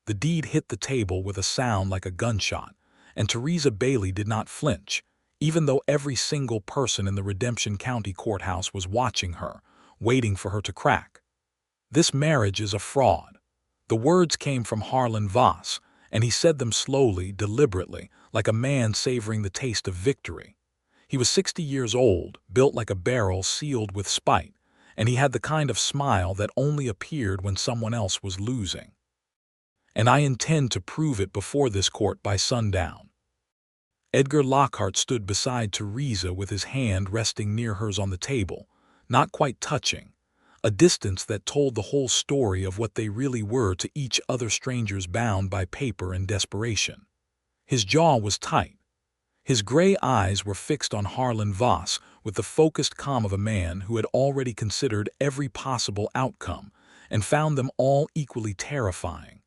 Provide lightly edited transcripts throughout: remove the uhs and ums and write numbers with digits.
The deed hit the table with a sound like a gunshot, and Theresa Bailey did not flinch, even though every single person in the Redemption County courthouse was watching her, waiting for her to crack. "This marriage is a fraud." The words came from Harlan Voss, and he said them slowly, deliberately, like a man savoring the taste of victory. He was 60 years old, built like a barrel sealed with spite, and he had the kind of smile that only appeared when someone else was losing. "And I intend to prove it before this court by sundown." Edgar Lockhart stood beside Theresa with his hand resting near hers on the table, not quite touching, a distance that told the whole story of what they really were to each other, strangers bound by paper and desperation. His jaw was tight. His gray eyes were fixed on Harlan Voss with the focused calm of a man who had already considered every possible outcome and found them all equally terrifying.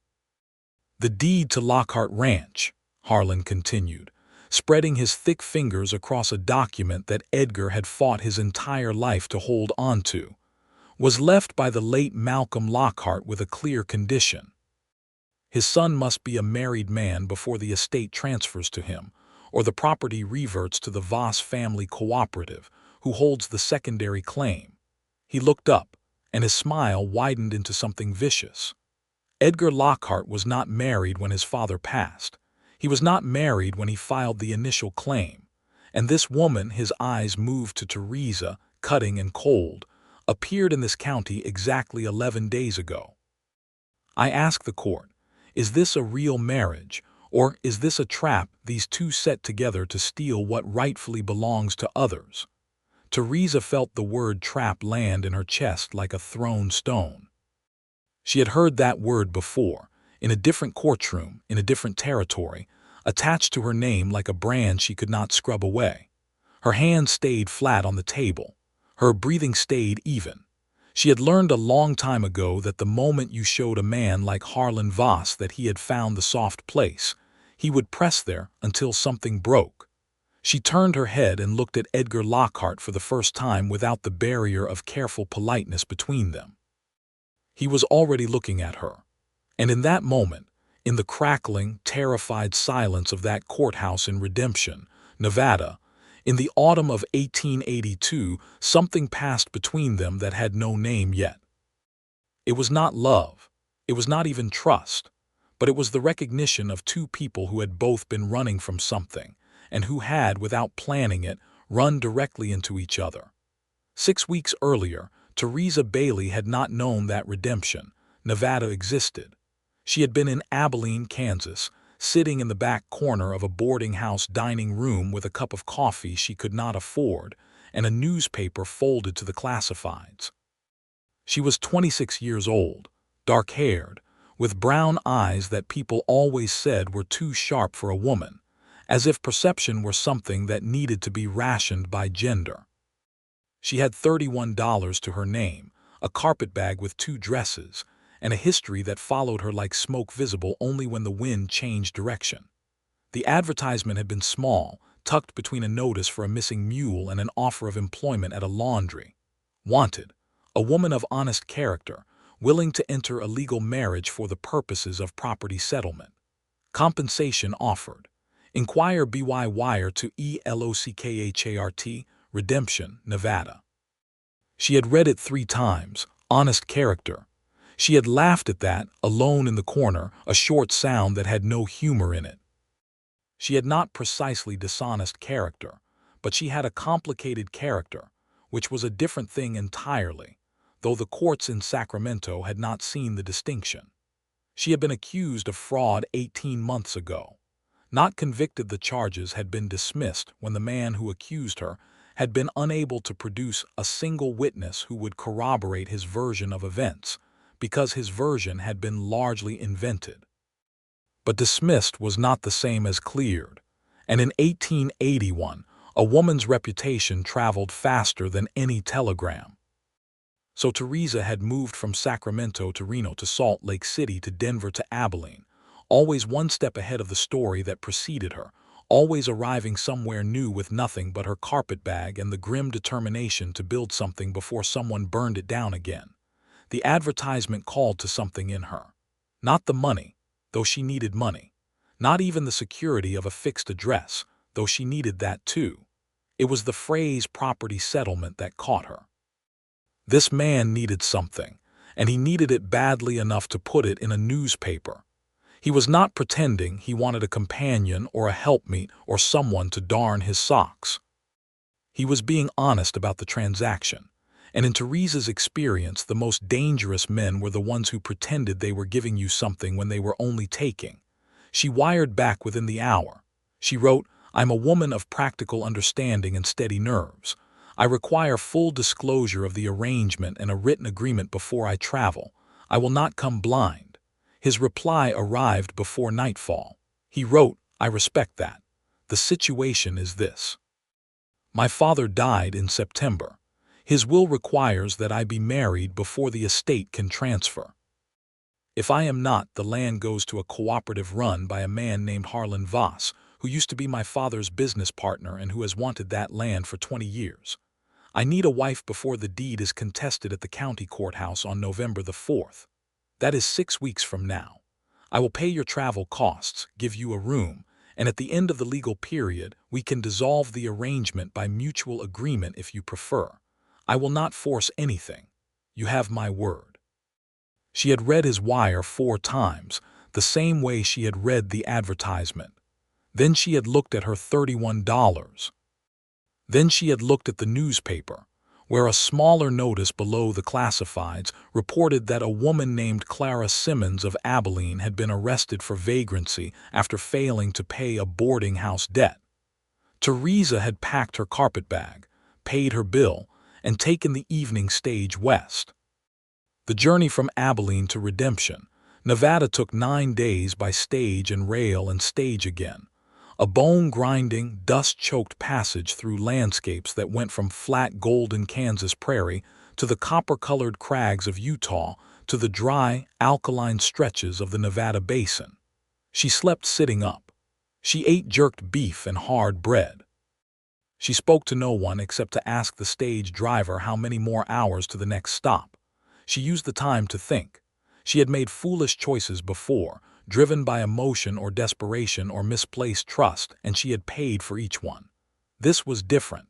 "The deed to Lockhart Ranch," Harlan continued, spreading his thick fingers across a document that Edgar had fought his entire life to hold onto, "was left by the late Malcolm Lockhart with a clear condition. His son must be a married man before the estate transfers to him, or the property reverts to the Voss family cooperative, who holds the secondary claim." He looked up, and his smile widened into something vicious. Edgar Lockhart was not married when his father passed. He was not married when he filed the initial claim. And this woman, his eyes moved to Theresa, cutting and cold, appeared in this county exactly 11 days ago. "I ask the court, is this a real marriage, or is this a trap these two set together to steal what rightfully belongs to others?" Theresa felt the word trap land in her chest like a thrown stone. She had heard that word before, in a different courtroom, in a different territory, attached to her name like a brand she could not scrub away. Her hands stayed flat on the table. Her breathing stayed even. She had learned a long time ago that the moment you showed a man like Harlan Voss that he had found the soft place, he would press there until something broke. She turned her head and looked at Edgar Lockhart for the first time without the barrier of careful politeness between them. He was already looking at her. And in that moment, in the crackling, terrified silence of that courthouse in Redemption, Nevada, in the autumn of 1882, something passed between them that had no name yet. It was not love. It was not even trust. But it was the recognition of two people who had both been running from something, and who had, without planning it, run directly into each other. 6 weeks earlier, Theresa Bailey had not known that Redemption, Nevada existed. She had been in Abilene, Kansas, sitting in the back corner of a boarding house dining room with a cup of coffee she could not afford and a newspaper folded to the classifieds. She was 26 years old, dark-haired, with brown eyes that people always said were too sharp for a woman, as if perception were something that needed to be rationed by gender. She had $31 to her name, a carpetbag with 2 dresses, and a history that followed her like smoke visible only when the wind changed direction. The advertisement had been small, tucked between a notice for a missing mule and an offer of employment at a laundry. Wanted, a woman of honest character, willing to enter a legal marriage for the purposes of property settlement. Compensation offered. Inquire by wire to ELOCKHART, Redemption, Nevada. She had read it 3 times, honest character. She had laughed at that, alone in the corner, a short sound that had no humor in it. She had not precisely dishonest character, but she had a complicated character, which was a different thing entirely, though the courts in Sacramento had not seen the distinction. She had been accused of fraud 18 months ago. Not convicted, the charges had been dismissed when the man who accused her had been unable to produce a single witness who would corroborate his version of events, because his version had been largely invented. But dismissed was not the same as cleared, and in 1881, a woman's reputation traveled faster than any telegram. So Theresa had moved from Sacramento to Reno to Salt Lake City to Denver to Abilene, always one step ahead of the story that preceded her, always arriving somewhere new with nothing but her carpetbag and the grim determination to build something before someone burned it down again. The advertisement called to something in her. Not the money, though she needed money. Not even the security of a fixed address, though she needed that too. It was the phrase property settlement that caught her. This man needed something, and he needed it badly enough to put it in a newspaper. He was not pretending he wanted a companion or a helpmeet or someone to darn his socks. He was being honest about the transaction, and in Theresa's experience, the most dangerous men were the ones who pretended they were giving you something when they were only taking. She wired back within the hour. She wrote, "I'm a woman of practical understanding and steady nerves. I require full disclosure of the arrangement and a written agreement before I travel. I will not come blind." His reply arrived before nightfall. He wrote, "I respect that. The situation is this. My father died in September. His will requires that I be married before the estate can transfer. If I am not, the land goes to a cooperative run by a man named Harlan Voss, who used to be my father's business partner and who has wanted that land for 20 years. I need a wife before the deed is contested at the county courthouse on November the 4th. That is 6 weeks from now. I will pay your travel costs, give you a room, and at the end of the legal period, we can dissolve the arrangement by mutual agreement if you prefer. I will not force anything. You have my word." She had read his wire 4 times, the same way she had read the advertisement. Then she had looked at her $31. Then she had looked at the newspaper, where a smaller notice below the classifieds reported that a woman named Clara Simmons of Abilene had been arrested for vagrancy after failing to pay a boarding house debt. Theresa had packed her carpetbag, paid her bill, and taken the evening stage west. The journey from Abilene to Redemption, Nevada took 9 days by stage and rail and stage again. A bone-grinding, dust-choked passage through landscapes that went from flat golden Kansas prairie to the copper-colored crags of Utah to the dry, alkaline stretches of the Nevada basin. She slept sitting up. She ate jerked beef and hard bread. She spoke to no one except to ask the stage driver how many more hours to the next stop. She used the time to think. She had made foolish choices before, driven by emotion or desperation or misplaced trust, and she had paid for each one. This was different.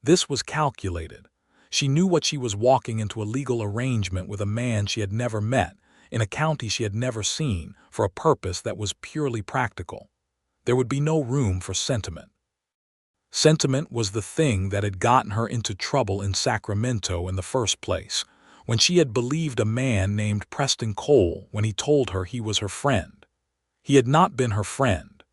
This was calculated. She knew what she was walking into: a legal arrangement with a man she had never met, in a county she had never seen, for a purpose that was purely practical. There would be no room for sentiment. Sentiment was the thing that had gotten her into trouble in Sacramento in the first place, when she had believed a man named Preston Cole when he told her he was her friend. He had not been her friend.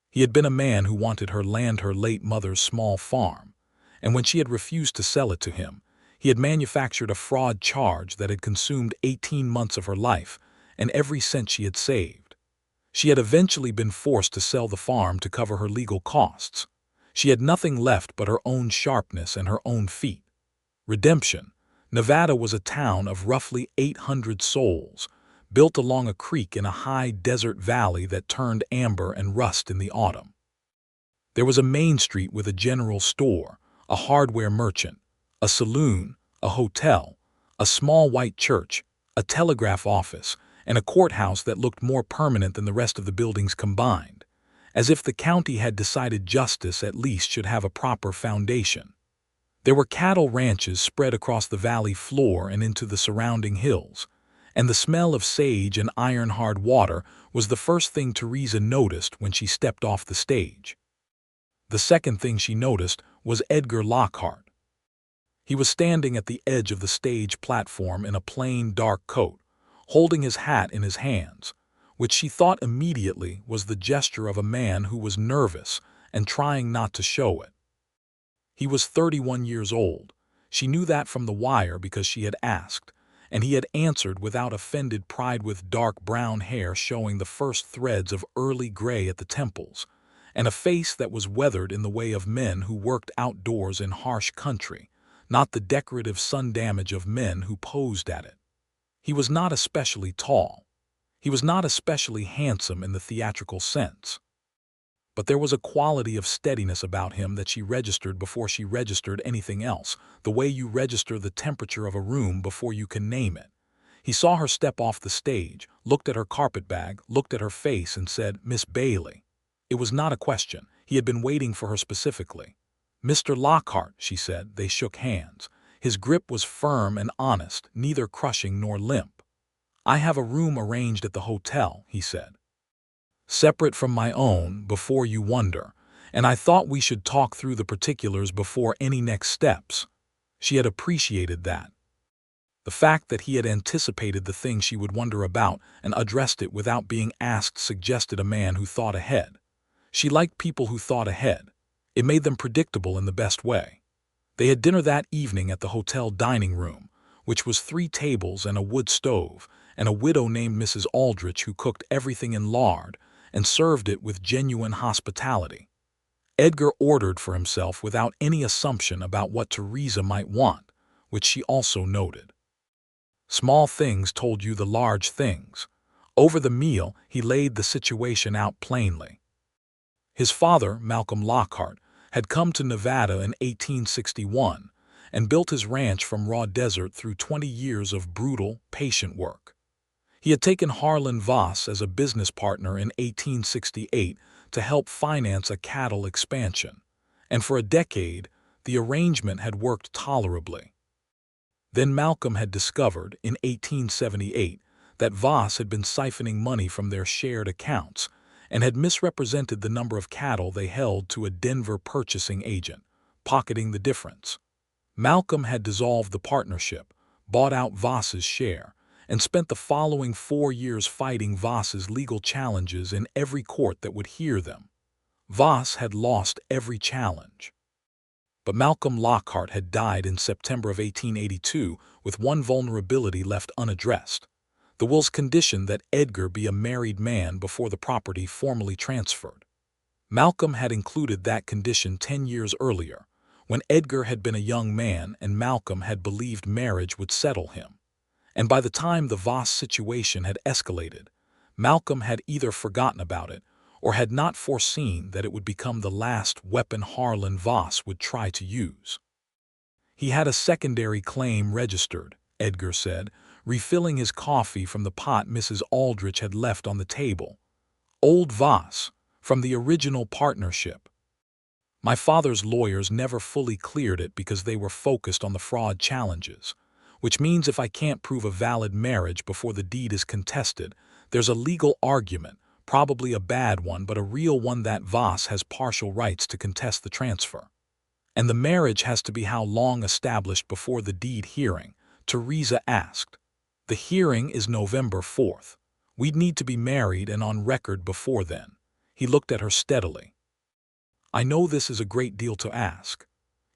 He had been a man who wanted her land, her late mother's small farm, and when she had refused to sell it to him, he had manufactured a fraud charge that had consumed 18 months of her life and every cent she had saved. She had eventually been forced to sell the farm to cover her legal costs. She had nothing left but her own sharpness and her own feet. Redemption, Nevada, was a town of roughly 800 souls, built along a creek in a high desert valley that turned amber and rust in the autumn. There was a main street with a general store, a hardware merchant, a saloon, a hotel, a small white church, a telegraph office, and a courthouse that looked more permanent than the rest of the buildings combined, as if the county had decided justice at least should have a proper foundation. There were cattle ranches spread across the valley floor and into the surrounding hills, and the smell of sage and iron-hard water was the first thing Theresa noticed when she stepped off the stage. The second thing she noticed was Edgar Lockhart. He was standing at the edge of the stage platform in a plain, dark coat, holding his hat in his hands, which she thought immediately was the gesture of a man who was nervous and trying not to show it. He was 31 years old. She knew that from the wire because she had asked, and he had answered without offended pride, with dark brown hair showing the first threads of early gray at the temples, and a face that was weathered in the way of men who worked outdoors in harsh country, not the decorative sun damage of men who posed at it. He was not especially tall. He was not especially handsome in the theatrical sense. But there was a quality of steadiness about him that she registered before she registered anything else, the way you register the temperature of a room before you can name it. He saw her step off the stage, looked at her carpetbag, looked at her face, and said, "Miss Bailey." It was not a question. He had been waiting for her specifically. "Mr. Lockhart," she said. They shook hands. His grip was firm and honest, neither crushing nor limp. "I have a room arranged at the hotel," he said, "separate from my own, before you wonder, and I thought we should talk through the particulars before any next steps." She had appreciated that. The fact that he had anticipated the thing she would wonder about and addressed it without being asked suggested a man who thought ahead. She liked people who thought ahead. It made them predictable in the best way. They had dinner that evening at the hotel dining room, which was 3 tables and a wood stove, and a widow named Mrs. Aldrich who cooked everything in lard and served it with genuine hospitality. Edgar ordered for himself without any assumption about what Theresa might want, which she also noted. Small things told you the large things. Over the meal, he laid the situation out plainly. His father, Malcolm Lockhart, had come to Nevada in 1861 and built his ranch from raw desert through 20 years of brutal, patient work. He had taken Harlan Voss as a business partner in 1868 to help finance a cattle expansion, and for a decade, the arrangement had worked tolerably. Then Malcolm had discovered, in 1878, that Voss had been siphoning money from their shared accounts and had misrepresented the number of cattle they held to a Denver purchasing agent, pocketing the difference. Malcolm had dissolved the partnership, bought out Voss's share, and spent the following 4 years fighting Voss's legal challenges in every court that would hear them. Voss had lost every challenge. But Malcolm Lockhart had died in September of 1882 with one vulnerability left unaddressed: the will's condition that Edgar be a married man before the property formally transferred. Malcolm had included that condition 10 years earlier, when Edgar had been a young man and Malcolm had believed marriage would settle him. And by the time the Voss situation had escalated, Malcolm had either forgotten about it or had not foreseen that it would become the last weapon Harlan Voss would try to use. He had a secondary claim registered, Edgar said, refilling his coffee from the pot Mrs. Aldrich had left on the table. "Old Voss, from the original partnership. My father's lawyers never fully cleared it because they were focused on the fraud challenges, which means if I can't prove a valid marriage before the deed is contested, there's a legal argument, probably a bad one but a real one, that Voss has partial rights to contest the transfer. And the marriage has to be how long established before the deed hearing?" Theresa asked. "The hearing is November 4th. We'd need to be married and on record before then." He looked at her steadily. "I know this is a great deal to ask.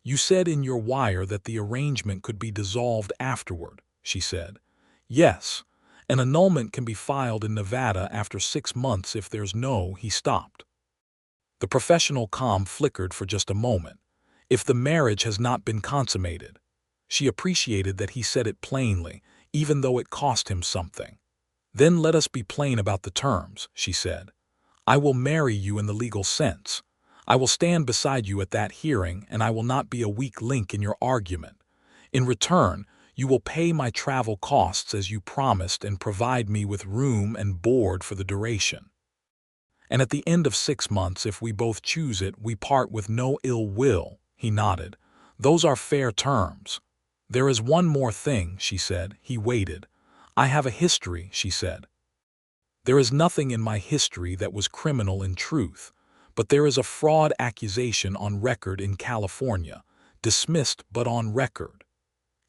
You said in your wire that the arrangement could be dissolved afterward," she said. "Yes. An annulment can be filed in Nevada after 6 months if there's no—" He stopped. The professional calm flickered for just a moment. "If the marriage has not been consummated." She appreciated that he said it plainly, even though it cost him something. "Then let us be plain about the terms," she said. "I will marry you in the legal sense. I will stand beside you at that hearing, and I will not be a weak link in your argument. In return, you will pay my travel costs as you promised and provide me with room and board for the duration. And at the end of 6 months, if we both choose it, we part with no ill will." He nodded. "Those are fair terms." "There is one more thing," she said. He waited. "I have a history," she said. "There is nothing in my history that was criminal in truth, but there is a fraud accusation on record in California, dismissed but on record.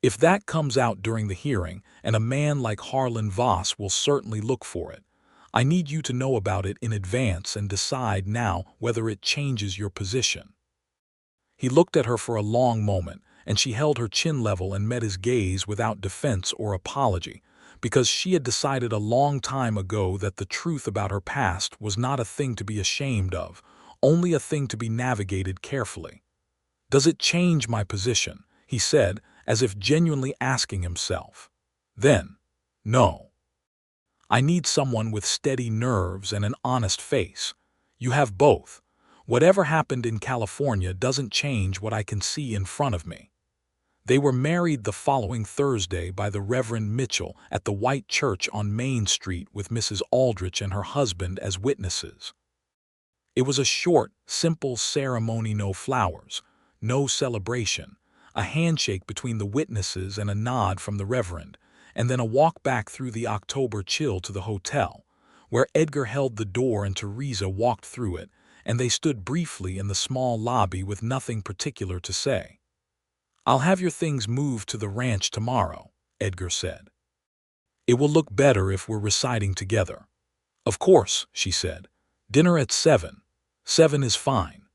If that comes out during the hearing, and a man like Harlan Voss will certainly look for it, I need you to know about it in advance and decide now whether it changes your position." He looked at her for a long moment, and she held her chin level and met his gaze without defense or apology, because she had decided a long time ago that the truth about her past was not a thing to be ashamed of, only a thing to be navigated carefully. "Does it change my position?" he said, as if genuinely asking himself. Then, "No. I need someone with steady nerves and an honest face. You have both. Whatever happened in California doesn't change what I can see in front of me." They were married the following Thursday by the Reverend Mitchell at the White Church on Main Street with Mrs. Aldrich and her husband as witnesses. It was a short, simple ceremony, no flowers, no celebration, a handshake between the witnesses and a nod from the Reverend, and then a walk back through the October chill to the hotel, where Edgar held the door and Theresa walked through it, and they stood briefly in the small lobby with nothing particular to say. "I'll have your things moved to the ranch tomorrow," Edgar said. "It will look better if we're residing together." "Of course," she said. "Dinner at 7. 7 is fine."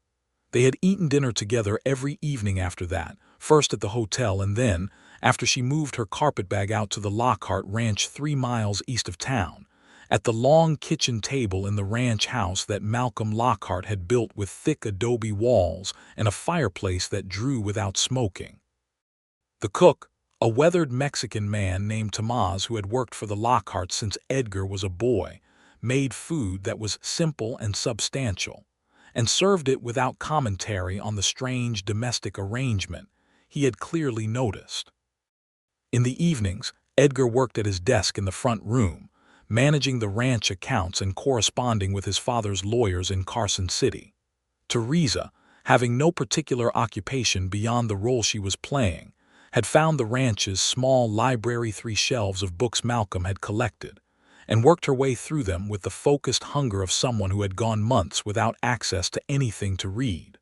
They had eaten dinner together every evening after that, first at the hotel and then, after she moved her carpetbag out to the Lockhart Ranch 3 miles east of town, at the long kitchen table in the ranch house that Malcolm Lockhart had built with thick adobe walls and a fireplace that drew without smoking. The cook, a weathered Mexican man named Tomás who had worked for the Lockharts since Edgar was a boy, made food that was simple and substantial, and served it without commentary on the strange domestic arrangement he had clearly noticed. In the evenings, Edgar worked at his desk in the front room, managing the ranch accounts and corresponding with his father's lawyers in Carson City. Theresa, having no particular occupation beyond the role she was playing, had found the ranch's small library 3 shelves of books Malcolm had collected, and worked her way through them with the focused hunger of someone who had gone months without access to anything to read.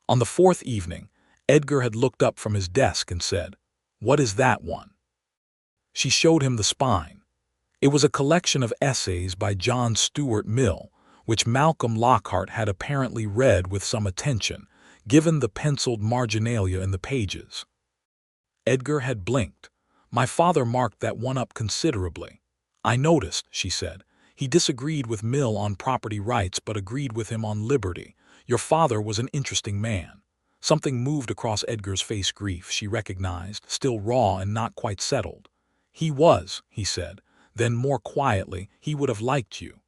On the 4th evening, Edgar had looked up from his desk and said, "What is that one?" She showed him the spine. It was a collection of essays by John Stuart Mill, which Malcolm Lockhart had apparently read with some attention, given the penciled marginalia in the pages. Edgar had blinked. "My father marked that one up considerably." "I noticed," she said. "He disagreed with Mill on property rights but agreed with him on liberty. Your father was an interesting man." Something moved across Edgar's face. Grief, she recognized, still raw and not quite settled. "He was," he said. Then more quietly, "He would have liked you."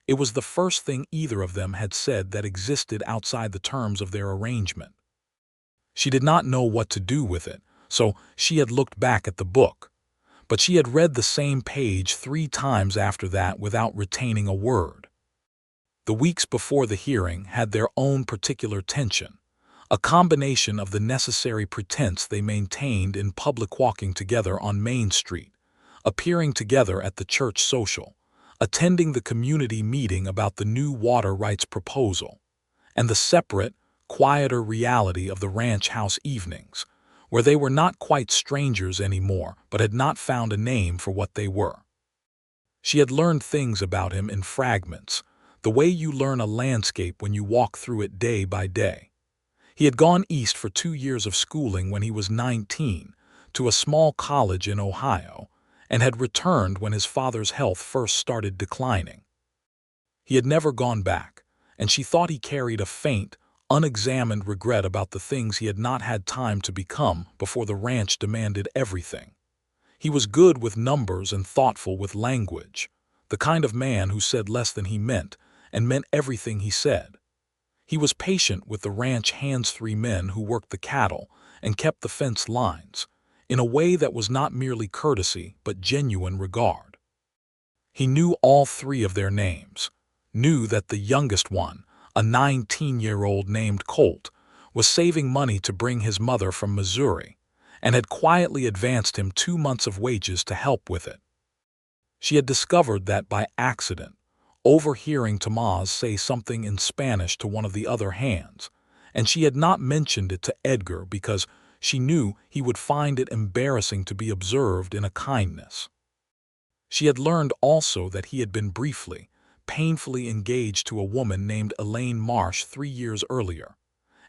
It was the first thing either of them had said that existed outside the terms of their arrangement. She did not know what to do with it, so she had looked back at the book. But she had read the same page 3 times after that without retaining a word. The weeks before the hearing had their own particular tension, a combination of the necessary pretense they maintained in public, walking together on Main Street, appearing together at the church social, attending the community meeting about the new water rights proposal, and the separate, quieter reality of the ranch house evenings, where they were not quite strangers anymore but had not found a name for what they were. She had learned things about him in fragments, the way you learn a landscape when you walk through it day by day. He had gone east for 2 years of schooling when he was 19, to a small college in Ohio, and had returned when his father's health first started declining. He had never gone back, and she thought he carried a faint, unexamined regret about the things he had not had time to become before the ranch demanded everything. He was good with numbers and thoughtful with language, the kind of man who said less than he meant and meant everything he said. He was patient with the ranch hands 3 men who worked the cattle and kept the fence lines, in a way that was not merely courtesy but genuine regard. He knew all 3 of their names, knew that the youngest one, a 19-year-old named Colt, was saving money to bring his mother from Missouri, and had quietly advanced him 2 months of wages to help with it. She had discovered that by accident, overhearing Tomás say something in Spanish to one of the other hands, and she had not mentioned it to Edgar because she knew he would find it embarrassing to be observed in a kindness. She had learned also that he had been briefly, painfully engaged to a woman named Elaine Marsh 3 years earlier,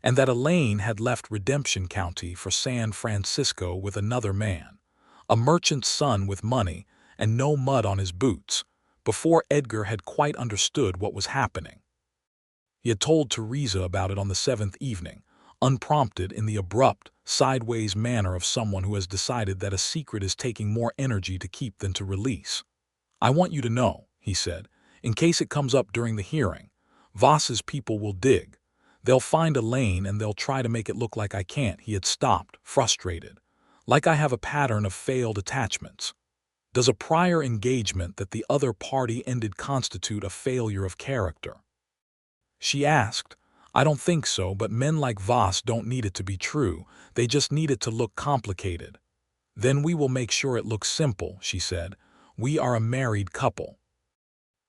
and that Elaine had left Redemption County for San Francisco with another man, a merchant's son with money and no mud on his boots, before Edgar had quite understood what was happening. He had told Theresa about it on the 7th evening, unprompted, in the abrupt, sideways manner of someone who has decided that a secret is taking more energy to keep than to release. "I want you to know," he said, "in case it comes up during the hearing, Voss's people will dig. They'll find Elaine and they'll try to make it look like I can't." He had stopped, frustrated. Like I have a pattern of failed attachments. Does a prior engagement that the other party ended constitute a failure of character? She asked. I don't think so, but men like Voss don't need it to be true. They just need it to look complicated. Then we will make sure it looks simple, she said. We are a married couple.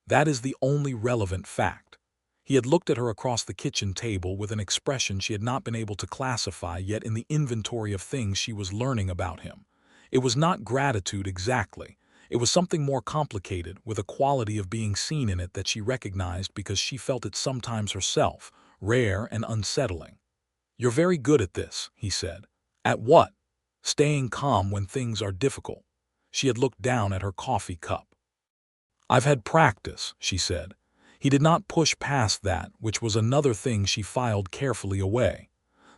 That is the only relevant fact. He had looked at her across the kitchen table with an expression she had not been able to classify yet in the inventory of things she was learning about him. It was not gratitude exactly. It was something more complicated, with a quality of being seen in it that she recognized because she felt it sometimes herself, rare and unsettling. You're very good at this, he said. At what? Staying calm when things are difficult. She had looked down at her coffee cup. I've had practice, she said. He did not push past that, which was another thing she filed carefully away.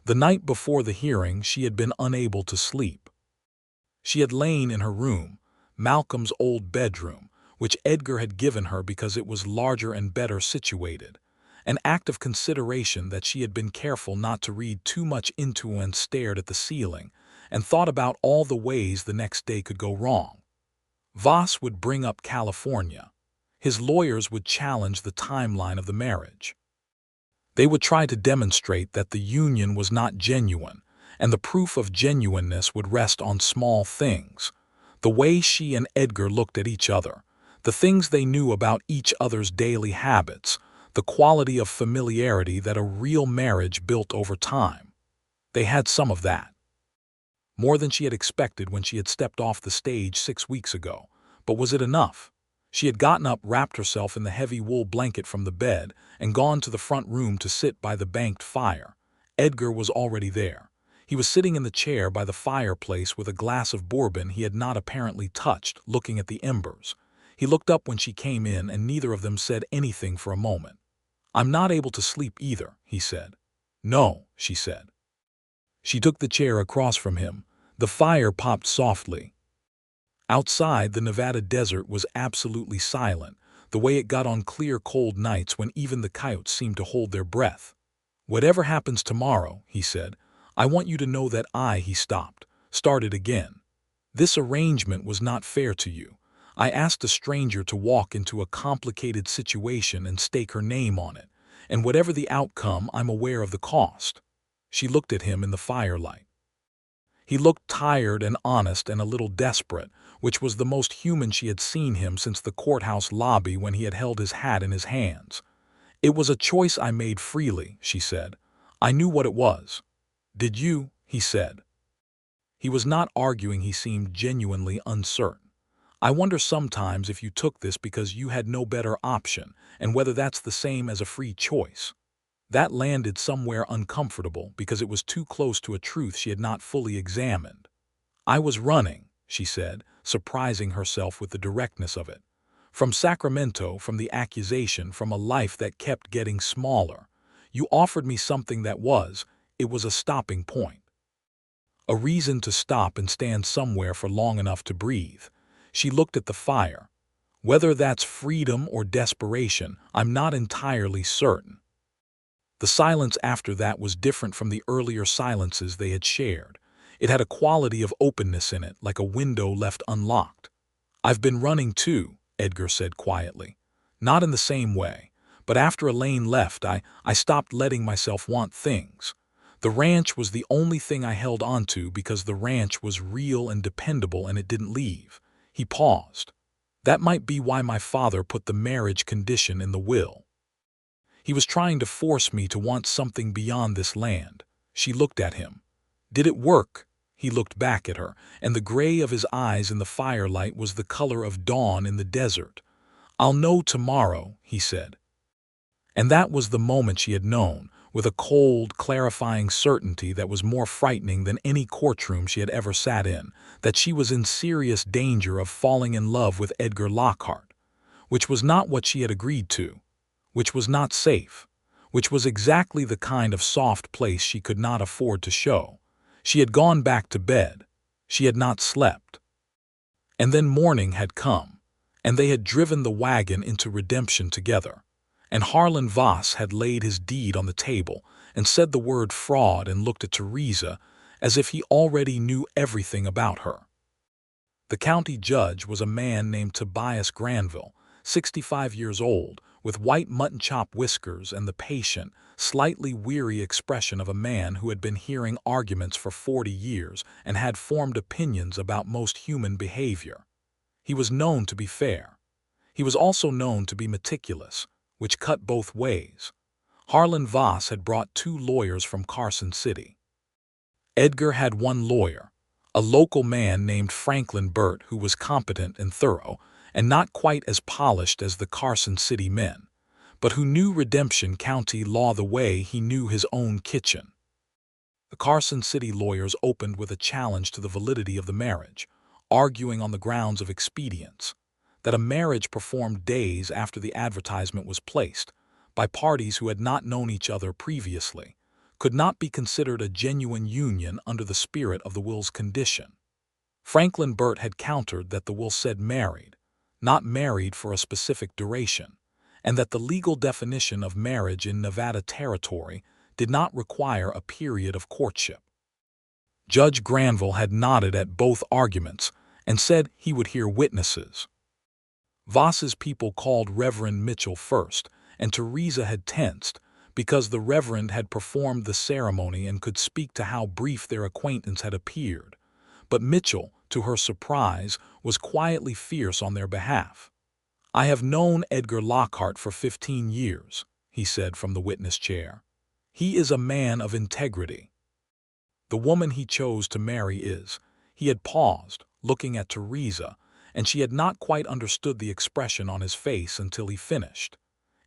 The night before the hearing, she had been unable to sleep. She had lain in her room, Malcolm's old bedroom, which Edgar had given her because it was larger and better situated, an act of consideration that she had been careful not to read too much into, and stared at the ceiling, and thought about all the ways the next day could go wrong. Voss would bring up California. His lawyers would challenge the timeline of the marriage. They would try to demonstrate that the union was not genuine, and the proof of genuineness would rest on small things. The way she and Edgar looked at each other, the things they knew about each other's daily habits, the quality of familiarity that a real marriage built over time. They had some of that. More than she had expected when she had stepped off the stage 6 weeks ago. But was it enough? She had gotten up, wrapped herself in the heavy wool blanket from the bed, and gone to the front room to sit by the banked fire. Edgar was already there. He was sitting in the chair by the fireplace with a glass of bourbon he had not apparently touched, looking at the embers. He looked up when she came in, and neither of them said anything for a moment. I'm not able to sleep either, he said. No, she said. She took the chair across from him. The fire popped softly. Outside, the Nevada desert was absolutely silent, the way it got on clear, cold nights when even the coyotes seemed to hold their breath. Whatever happens tomorrow, he said, I want you to know that he started again. This arrangement was not fair to you. I asked a stranger to walk into a complicated situation and stake her name on it, and whatever the outcome, I'm aware of the cost. She looked at him in the firelight. He looked tired and honest and a little desperate, which was the most human she had seen him since the courthouse lobby when he had held his hat in his hands. It was a choice I made freely, she said. I knew what it was. Did you? He said. He was not arguing. He seemed genuinely uncertain. I wonder sometimes if you took this because you had no better option, and whether that's the same as a free choice. That landed somewhere uncomfortable because it was too close to a truth she had not fully examined. I was running, she said, surprising herself with the directness of it. From Sacramento, from the accusation, from a life that kept getting smaller. You offered me something that it was a stopping point. A reason to stop and stand somewhere for long enough to breathe. She looked at the fire. Whether that's freedom or desperation, I'm not entirely certain. The silence after that was different from the earlier silences they had shared. It had a quality of openness in it, like a window left unlocked. I've been running too, Edgar said quietly. Not in the same way, but after Elaine left, I stopped letting myself want things. The ranch was the only thing I held onto because the ranch was real and dependable and it didn't leave. He paused. That might be why my father put the marriage condition in the will. He was trying to force me to want something beyond this land. She looked at him. Did it work? He looked back at her, and the gray of his eyes in the firelight was the color of dawn in the desert. I'll know tomorrow, he said. And that was the moment she had known, with a cold, clarifying certainty that was more frightening than any courtroom she had ever sat in, that she was in serious danger of falling in love with Edgar Lockhart, which was not what she had agreed to, which was not safe, which was exactly the kind of soft place she could not afford to show. She had gone back to bed. She had not slept. And then morning had come, and they had driven the wagon into redemption together. And Harlan Voss had laid his deed on the table and said the word fraud and looked at Theresa, as if he already knew everything about her. The county judge was a man named Tobias Granville, 65 years old, with white mutton chop whiskers and the patient, slightly weary expression of a man who had been hearing arguments for 40 years and had formed opinions about most human behavior. He was known to be fair. He was also known to be meticulous, which cut both ways. Harlan Voss had brought 2 lawyers from Carson City. Edgar had 1 lawyer, a local man named Franklin Burt, who was competent and thorough, and not quite as polished as the Carson City men, but who knew Redemption County law the way he knew his own kitchen. The Carson City lawyers opened with a challenge to the validity of the marriage, arguing on the grounds of expedience, that a marriage performed days after the advertisement was placed, by parties who had not known each other previously, could not be considered a genuine union under the spirit of the will's condition. Franklin Burt had countered that the will said married, not married for a specific duration, and that the legal definition of marriage in Nevada territory did not require a period of courtship. Judge Granville had nodded at both arguments and said he would hear witnesses. Voss's people called Reverend Mitchell first, and Theresa had tensed, because the Reverend had performed the ceremony and could speak to how brief their acquaintance had appeared. But Mitchell, to her surprise, was quietly fierce on their behalf. "I have known Edgar Lockhart for 15 years, he said from the witness chair. "He is a man of integrity. The woman he chose to marry is—" He had paused, looking at Theresa, and she had not quite understood the expression on his face until he finished.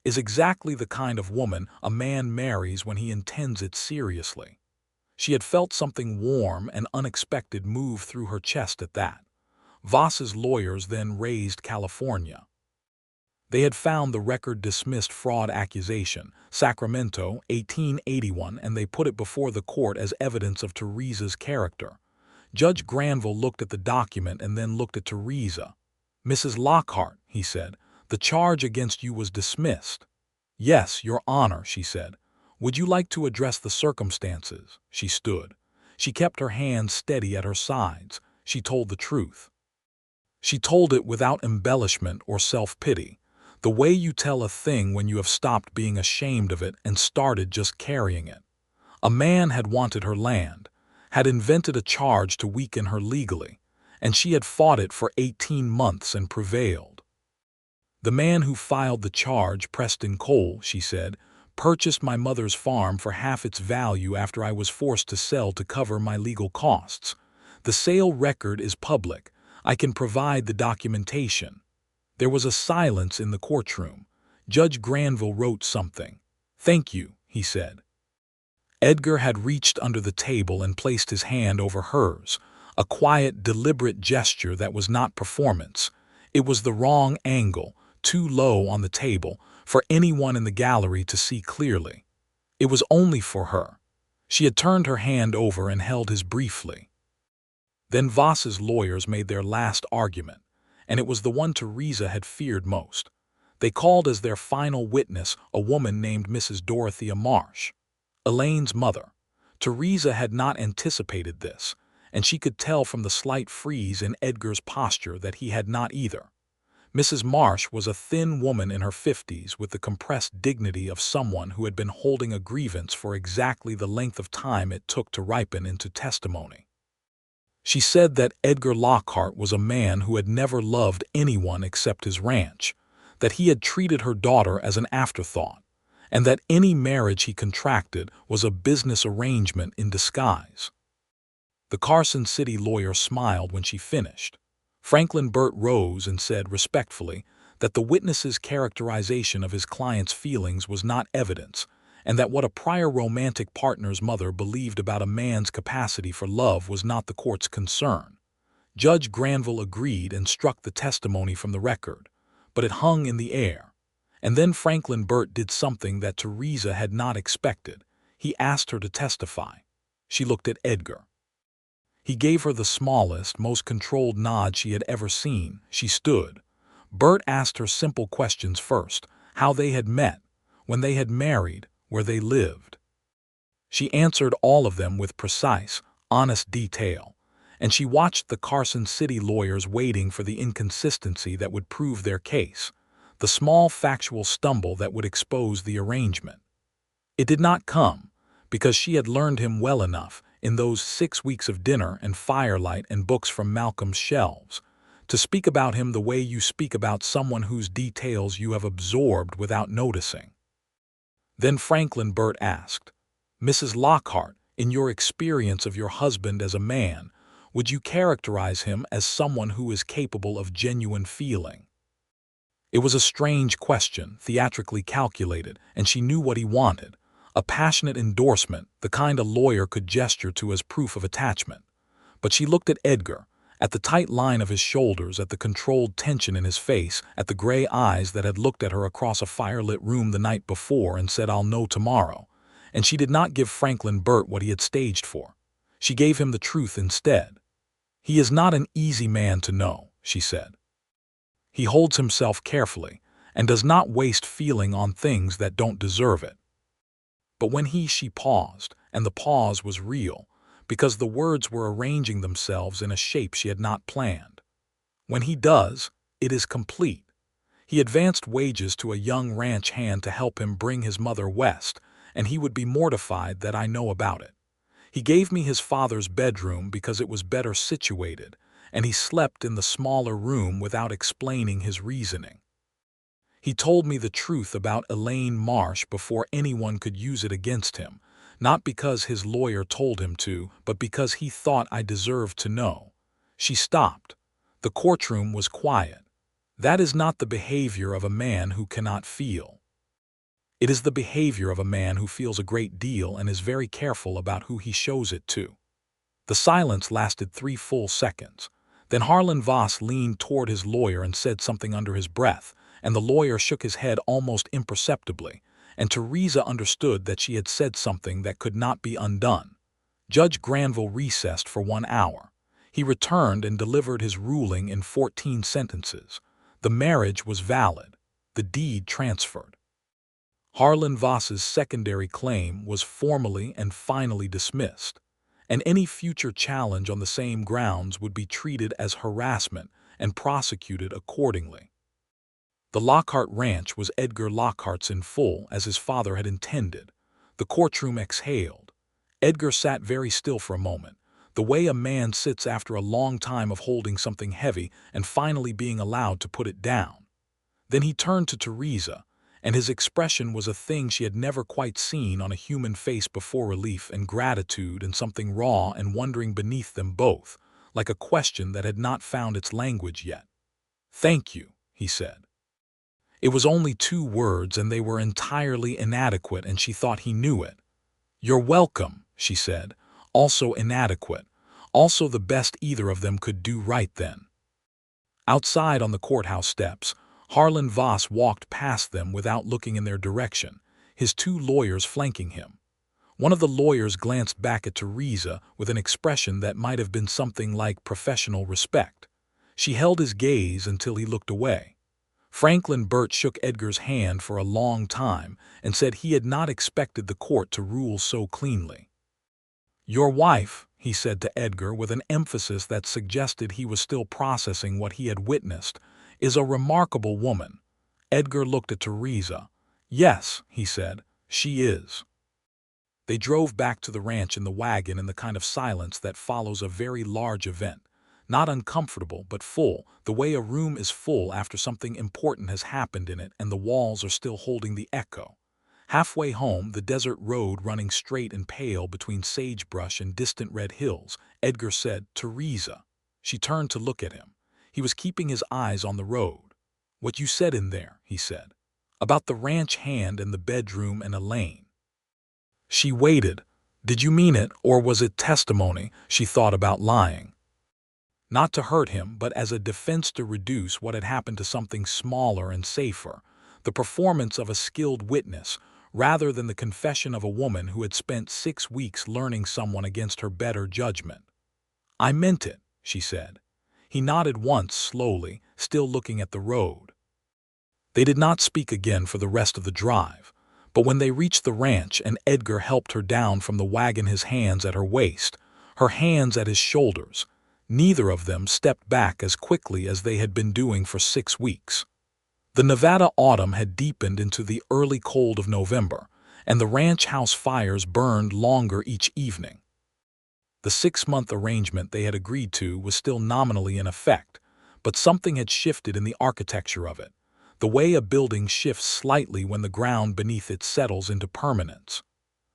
"Is exactly the kind of woman a man marries when he intends it seriously." She had felt something warm and unexpected move through her chest at that. Voss's lawyers then raised California. They had found the record-dismissed fraud accusation, Sacramento, 1881, and they put it before the court as evidence of Theresa's character. Judge Granville looked at the document and then looked at Theresa. "Mrs. Lockhart," he said, "the charge against you was dismissed." "Yes, Your Honor," she said. "Would you like to address the circumstances?" She stood. She kept her hands steady at her sides. She told the truth. She told it without embellishment or self-pity, the way you tell a thing when you have stopped being ashamed of it and started just carrying it. A man had wanted her land, had invented a charge to weaken her legally, and she had fought it for 18 months and prevailed. "The man who filed the charge, Preston Cole," she said, "purchased my mother's farm for half its value after I was forced to sell to cover my legal costs. The sale record is public. I can provide the documentation." There was a silence in the courtroom. Judge Granville wrote something. "Thank you," he said. Edgar had reached under the table and placed his hand over hers, a quiet, deliberate gesture that was not performance. It was the wrong angle, too low on the table, for anyone in the gallery to see clearly. It was only for her. She had turned her hand over and held his briefly. Then Voss's lawyers made their last argument, and it was the one Theresa had feared most. They called as their final witness a woman named Mrs. Dorothea Marsh, Elaine's mother. Theresa had not anticipated this, and she could tell from the slight freeze in Edgar's posture that he had not either. Mrs. Marsh was a thin woman in her 50s with the compressed dignity of someone who had been holding a grievance for exactly the length of time it took to ripen into testimony. She said that Edgar Lockhart was a man who had never loved anyone except his ranch, that he had treated her daughter as an afterthought, and that any marriage he contracted was a business arrangement in disguise. The Carson City lawyer smiled when she finished. Franklin Burt rose and said respectfully that the witness's characterization of his client's feelings was not evidence, and that what a prior romantic partner's mother believed about a man's capacity for love was not the court's concern. Judge Granville agreed and struck the testimony from the record, but it hung in the air. And then Franklin Burt did something that Theresa had not expected. He asked her to testify. She looked at Edgar. He gave her the smallest, most controlled nod she had ever seen. She stood. Burt asked her simple questions first: how they had met, when they had married, where they lived. She answered all of them with precise, honest detail, and she watched the Carson City lawyers waiting for the inconsistency that would prove their case, the small factual stumble that would expose the arrangement. It did not come, because she had learned him well enough in those 6 weeks of dinner and firelight and books from Malcolm's shelves, to speak about him the way you speak about someone whose details you have absorbed without noticing. Then Franklin Burt asked, "Mrs. Lockhart, in your experience of your husband as a man, would you characterize him as someone who is capable of genuine feeling?" It was a strange question, theatrically calculated, and she knew what he wanted. A passionate endorsement, the kind a lawyer could gesture to as proof of attachment. But she looked at Edgar, at the tight line of his shoulders, at the controlled tension in his face, at the gray eyes that had looked at her across a firelit room the night before and said, "I'll know tomorrow." And she did not give Franklin Burt what he had staged for. She gave him the truth instead. "He is not an easy man to know," she said. "He holds himself carefully and does not waste feeling on things that don't deserve it." But when she paused, and the pause was real, because the words were arranging themselves in a shape she had not planned. "When he does, it is complete. He advanced wages to a young ranch hand to help him bring his mother west, and he would be mortified that I know about it. He gave me his father's bedroom because it was better situated, and he slept in the smaller room without explaining his reasoning. He told me the truth about Elaine Marsh before anyone could use it against him, not because his lawyer told him to, but because he thought I deserved to know." She stopped. The courtroom was quiet. "That is not the behavior of a man who cannot feel. It is the behavior of a man who feels a great deal and is very careful about who he shows it to." The silence lasted 3 full seconds. Then Harlan Voss leaned toward his lawyer and said something under his breath, and the lawyer shook his head almost imperceptibly, and Theresa understood that she had said something that could not be undone. Judge Granville recessed for 1 hour. He returned and delivered his ruling in 14 sentences. The marriage was valid. The deed transferred. Harlan Voss's secondary claim was formally and finally dismissed, and any future challenge on the same grounds would be treated as harassment and prosecuted accordingly. The Lockhart Ranch was Edgar Lockhart's in full, as his father had intended. The courtroom exhaled. Edgar sat very still for a moment, the way a man sits after a long time of holding something heavy and finally being allowed to put it down. Then he turned to Theresa, and his expression was a thing she had never quite seen on a human face before: relief and gratitude and something raw and wondering beneath them both, like a question that had not found its language yet. "Thank you," he said. It was only 2 words, and they were entirely inadequate, and she thought he knew it. "You're welcome," she said, also inadequate, also the best either of them could do right then. Outside on the courthouse steps, Harlan Voss walked past them without looking in their direction, his 2 lawyers flanking him. One of the lawyers glanced back at Theresa with an expression that might have been something like professional respect. She held his gaze until he looked away. Franklin Burt shook Edgar's hand for a long time and said he had not expected the court to rule so cleanly. "Your wife," he said to Edgar with an emphasis that suggested he was still processing what he had witnessed, "is a remarkable woman." Edgar looked at Theresa. "Yes," he said, "she is." They drove back to the ranch in the wagon in the kind of silence that follows a very large event. Not uncomfortable, but full, the way a room is full after something important has happened in it and the walls are still holding the echo. Halfway home, the desert road running straight and pale between sagebrush and distant red hills, Edgar said, "Theresa." She turned to look at him. He was keeping his eyes on the road. "What you said in there," he said, "about the ranch hand and the bedroom and Elaine." She waited. Did you mean it, or was it testimony? She thought about lying. Not to hurt him, but as a defense to reduce what had happened to something smaller and safer, the performance of a skilled witness, rather than the confession of a woman who had spent 6 weeks learning someone against her better judgment. "I meant it," she said. He nodded once slowly, still looking at the road. They did not speak again for the rest of the drive, but when they reached the ranch and Edgar helped her down from the wagon, his hands at her waist, her hands at his shoulders. Neither of them stepped back as quickly as they had been doing for 6 weeks. The Nevada autumn had deepened into the early cold of November, and the ranch house fires burned longer each evening. The 6-month arrangement they had agreed to was still nominally in effect, but something had shifted in the architecture of it, the way a building shifts slightly when the ground beneath it settles into permanence.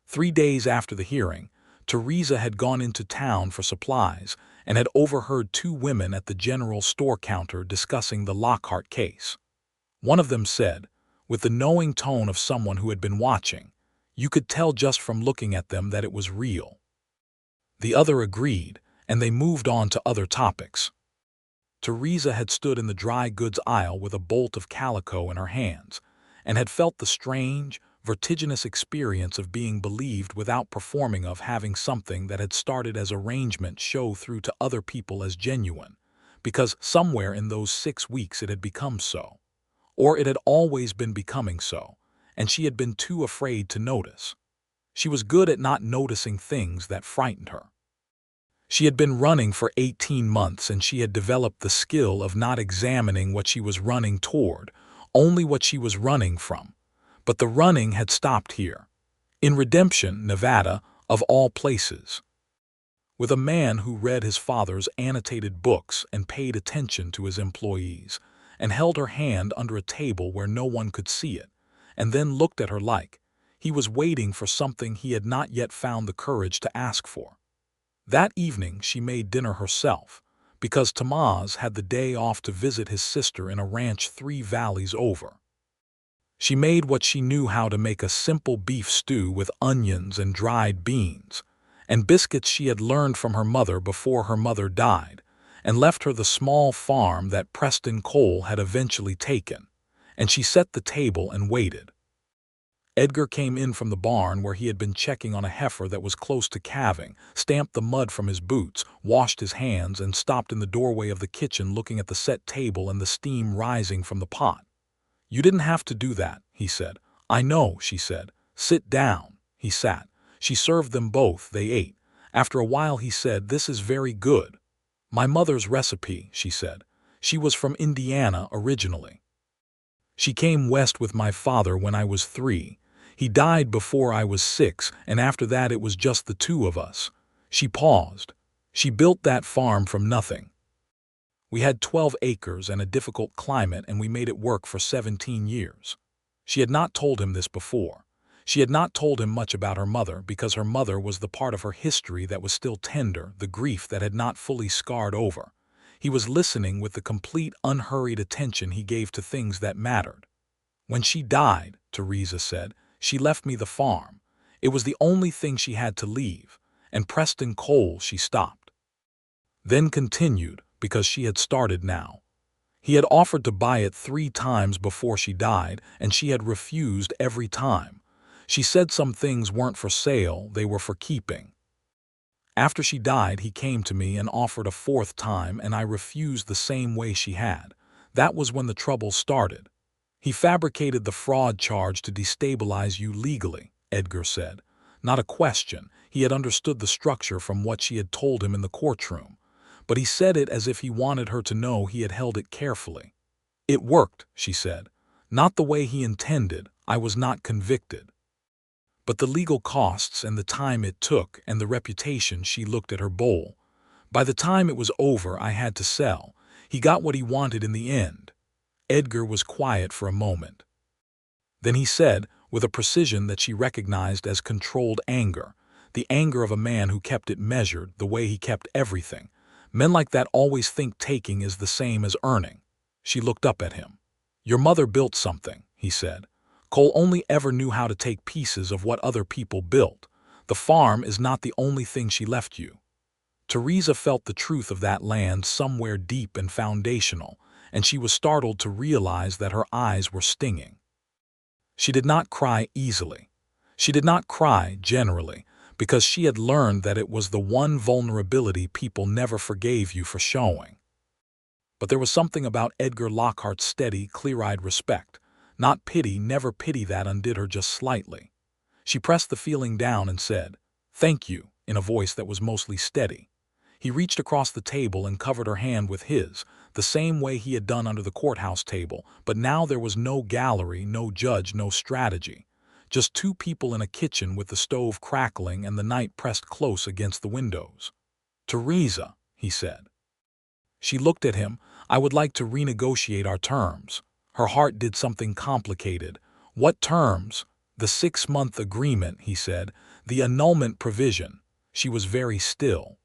3 days after the hearing, Theresa had gone into town for supplies and had overheard 2 women at the general store counter discussing the Lockhart case. One of them said, with the knowing tone of someone who had been watching, "You could tell just from looking at them that it was real." The other agreed, and they moved on to other topics. Theresa had stood in the dry goods aisle with a bolt of calico in her hands, and had felt the strange, vertiginous experience of being believed without performing, of having something that had started as arrangement show through to other people as genuine, because somewhere in those 6 weeks it had become so. Or it had always been becoming so, and she had been too afraid to notice. She was good at not noticing things that frightened her. She had been running for 18 months, and she had developed the skill of not examining what she was running toward, only what she was running from. But the running had stopped here, in Redemption, Nevada, of all places. With a man who read his father's annotated books and paid attention to his employees, and held her hand under a table where no one could see it, and then looked at her like he was waiting for something he had not yet found the courage to ask for. That evening she made dinner herself, because Tomás had the day off to visit his sister in a ranch 3 valleys over. She made what she knew how to make, a simple beef stew with onions and dried beans, and biscuits she had learned from her mother before her mother died, and left her the small farm that Preston Cole had eventually taken, and she set the table and waited. Edgar came in from the barn where he had been checking on a heifer that was close to calving, stamped the mud from his boots, washed his hands, and stopped in the doorway of the kitchen looking at the set table and the steam rising from the pot. "You didn't have to do that," he said. "I know," she said. "Sit down." He sat. She served them both. They ate. After a while he said, "This is very good." "My mother's recipe," she said. "She was from Indiana originally. She came west with my father when I was 3. He died before I was 6, and after that it was just the 2 of us." She paused. "She built that farm from nothing. We had 12 acres and a difficult climate, and we made it work for 17 years. She had not told him this before. She had not told him much about her mother, because her mother was the part of her history that was still tender, the grief that had not fully scarred over. He was listening with the complete, unhurried attention he gave to things that mattered. "When she died," Theresa said, "she left me the farm. It was the only thing she had to leave. And Preston Cole," she stopped. Then continued, because she had started now. "He had offered to buy it 3 times before she died, and she had refused every time. She said some things weren't for sale, they were for keeping. After she died, he came to me and offered a 4th time, and I refused the same way she had. That was when the trouble started. He fabricated the fraud charge to destabilize you legally," Edgar said. Not a question. He had understood the structure from what she had told him in the courtroom. But he said it as if he wanted her to know he had held it carefully. "It worked," she said. "Not the way he intended. I was not convicted. But the legal costs and the time it took and the reputation," she looked at her bowl. "By the time it was over, I had to sell. He got what he wanted in the end." Edgar was quiet for a moment. Then he said, with a precision that she recognized as controlled anger, the anger of a man who kept it measured, the way he kept everything. "Men like that always think taking is the same as earning." She looked up at him. "Your mother built something," he said. "Cole only ever knew how to take pieces of what other people built. The farm is not the only thing she left you." Theresa felt the truth of that land somewhere deep and foundational, and she was startled to realize that her eyes were stinging. She did not cry easily. She did not cry, generally, because she had learned that it was the one vulnerability people never forgave you for showing. But there was something about Edgar Lockhart's steady, clear-eyed respect, not pity, never pity, that undid her just slightly. She pressed the feeling down and said, "Thank you, in a voice that was mostly steady. He reached across the table and covered her hand with his, the same way he had done under the courthouse table, but now there was no gallery, no judge, no strategy. Just two people in a kitchen with the stove crackling and the night pressed close against the windows. "Theresa," he said. She looked at him. "I would like to renegotiate our terms." Her heart did something complicated. "What terms?" "The 6-month agreement," he said. "The annulment provision." She was very still.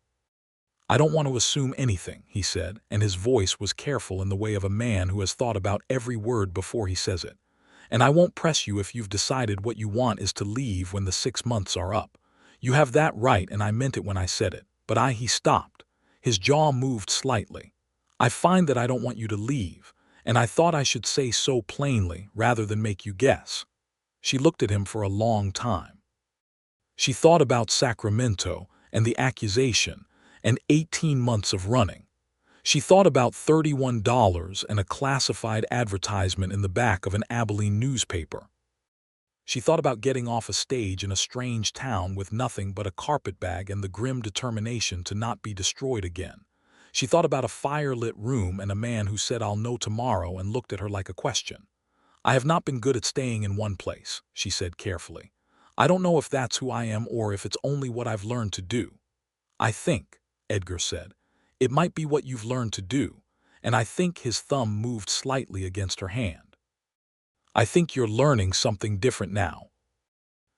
"I don't want to assume anything," he said, and his voice was careful in the way of a man who has thought about every word before he says it. "And I won't press you if you've decided what you want is to leave when the 6 months are up. You have that right, and I meant it when I said it. But he stopped. His jaw moved slightly. "I find that I don't want you to leave, and I thought I should say so plainly rather than make you guess." She looked at him for a long time. She thought about Sacramento and the accusation and 18 months of running. She thought about $31 and a classified advertisement in the back of an Abilene newspaper. She thought about getting off a stage in a strange town with nothing but a carpetbag and the grim determination to not be destroyed again. She thought about a firelit room and a man who said, "I'll know tomorrow," and looked at her like a question. "I have not been good at staying in one place," she said carefully. "I don't know if that's who I am or if it's only what I've learned to do." "I think," Edgar said, "it might be what you've learned to do," and I think his thumb moved slightly against her hand. "I think you're learning something different now."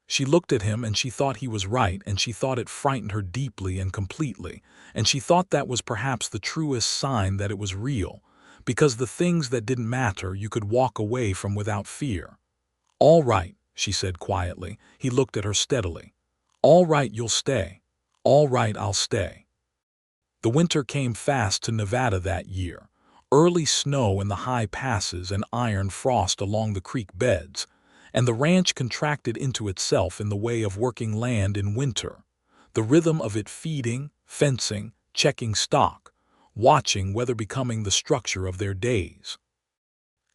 She looked at him and she thought he was right, and she thought it frightened her deeply and completely, and she thought that was perhaps the truest sign that it was real, because the things that didn't matter you could walk away from without fear. "All right," she said quietly. He looked at her steadily. "All right, you'll stay. All right, I'll stay." The winter came fast to Nevada that year. Early snow in the high passes and iron frost along the creek beds, and the ranch contracted into itself in the way of working land in winter. The rhythm of it feeding, fencing, checking stock, watching weather becoming the structure of their days.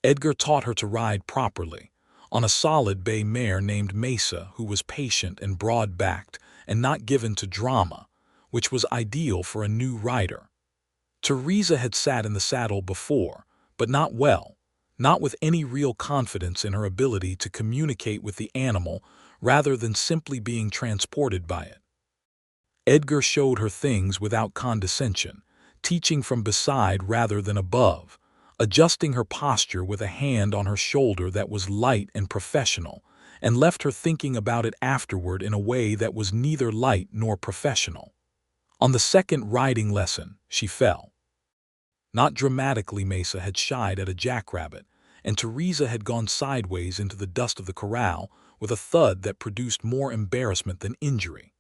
Edgar taught her to ride properly, on a solid bay mare named Mesa who was patient and broad-backed and not given to drama, which was ideal for a new rider. Theresa had sat in the saddle before, but not well, not with any real confidence in her ability to communicate with the animal rather than simply being transported by it. Edgar showed her things without condescension, teaching from beside rather than above, adjusting her posture with a hand on her shoulder that was light and professional, and left her thinking about it afterward in a way that was neither light nor professional. On the second riding lesson, she fell. Not dramatically. Mesa had shied at a jackrabbit, and Theresa had gone sideways into the dust of the corral with a thud that produced more embarrassment than injury.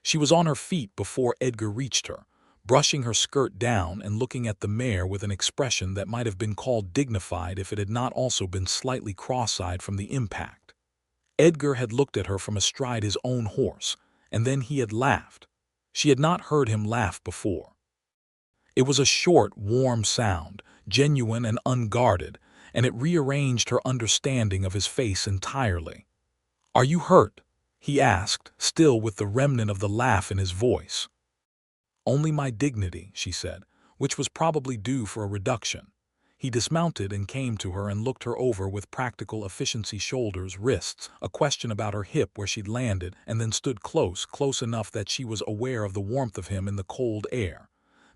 She was on her feet before Edgar reached her, brushing her skirt down and looking at the mare with an expression that might have been called dignified if it had not also been slightly cross-eyed from the impact. Edgar had looked at her from astride his own horse, and then he had laughed. She had not heard him laugh before. It was a short, warm sound, genuine and unguarded, and it rearranged her understanding of his face entirely. "Are you hurt?" he asked, still with the remnant of the laugh in his voice. "Only my dignity," she said, which was probably due for a reduction. He dismounted and came to her and looked her over with practical efficiency, shoulders, wrists, a question about her hip where she'd landed, and then stood close enough that she was aware of the warmth of him in the cold air.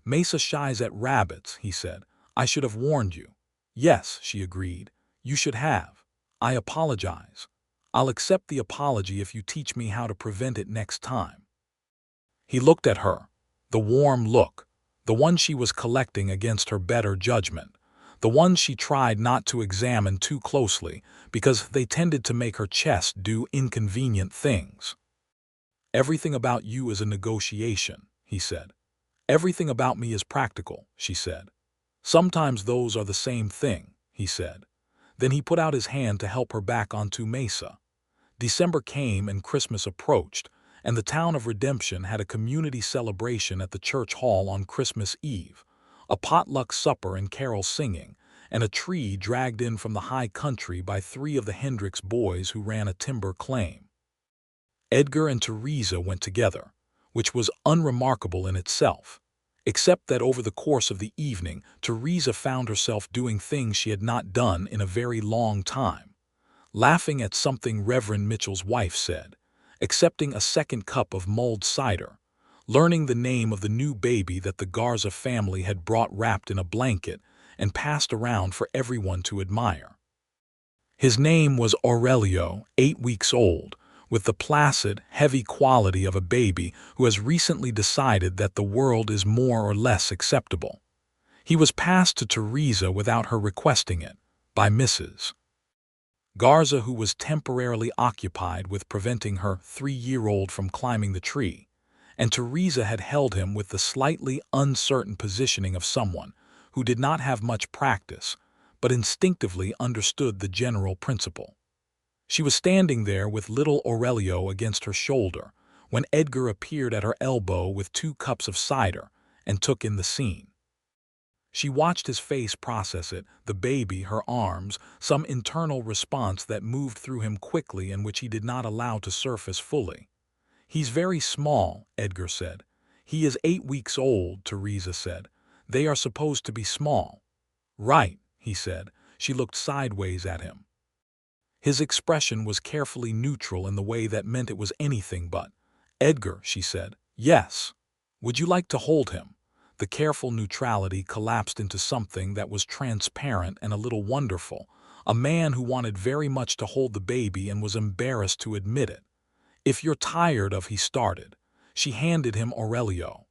"Mesa shies at rabbits," he said. "I should have warned you." "Yes," she agreed. "You should have. I apologize. I'll accept the apology if you teach me how to prevent it next time." He looked at her, the warm look, the one she was collecting against her better judgment, the one she tried not to examine too closely because they tended to make her chest do inconvenient things. "Everything about you is a negotiation," he said. "Everything about me is practical," she said. "Sometimes those are the same thing," he said. Then he put out his hand to help her back onto Mesa. December came and Christmas approached, and the town of Redemption had a community celebration at the church hall on Christmas Eve, a potluck supper and carol singing, and a tree dragged in from the high country by 3 of the Hendricks boys who ran a timber claim. Edgar and Theresa went together. which was unremarkable in itself, except that over the course of the evening, Theresa found herself doing things she had not done in a very long time. Laughing at something Reverend Mitchell's wife said, accepting a second cup of mulled cider, learning the name of the new baby that the Garza family had brought wrapped in a blanket and passed around for everyone to admire. His name was Aurelio, 8 weeks old, with the placid, heavy quality of a baby who has recently decided that the world is more or less acceptable. He was passed to Theresa without her requesting it, by Mrs. Garza, who was temporarily occupied with preventing her 3-year-old from climbing the tree, and Theresa had held him with the slightly uncertain positioning of someone who did not have much practice, but instinctively understood the general principle. She was standing there with little Aurelio against her shoulder when Edgar appeared at her elbow with 2 cups of cider and took in the scene. She watched his face process it, the baby, her arms, some internal response that moved through him quickly and which he did not allow to surface fully. "He's very small," Edgar said. "He is 8 weeks old," Theresa said. "They are supposed to be small." "Right," he said. She looked sideways at him. His expression was carefully neutral in the way that meant it was anything but. "Edgar," she said. "Yes. Would you like to hold him?" The careful neutrality collapsed into something that was transparent and a little wonderful, a man who wanted very much to hold the baby and was embarrassed to admit it. "If you're tired of," he started. She handed him Aurelio.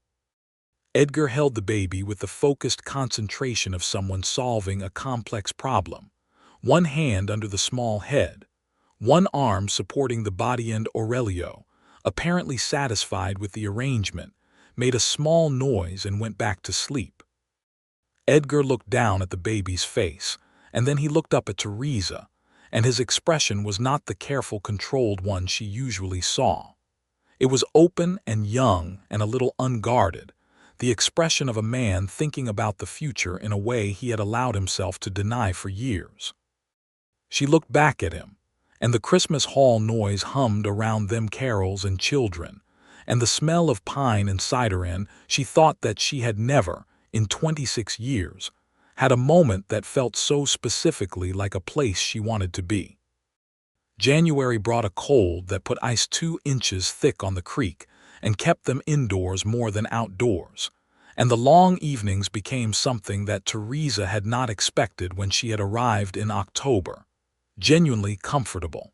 Edgar held the baby with the focused concentration of someone solving a complex problem, one hand under the small head, one arm supporting the body, and Aurelio, apparently satisfied with the arrangement, made a small noise and went back to sleep. Edgar looked down at the baby's face, and then he looked up at Theresa, and his expression was not the careful, controlled one she usually saw. It was open and young and a little unguarded, the expression of a man thinking about the future in a way he had allowed himself to deny for years. She looked back at him, and the Christmas hall noise hummed around them, carols and children, and the smell of pine and cider, and she thought that she had never, in 26 years, had a moment that felt so specifically like a place she wanted to be. January brought a cold that put ice 2 inches thick on the creek and kept them indoors more than outdoors, and the long evenings became something that Theresa had not expected when she had arrived in October, genuinely comfortable.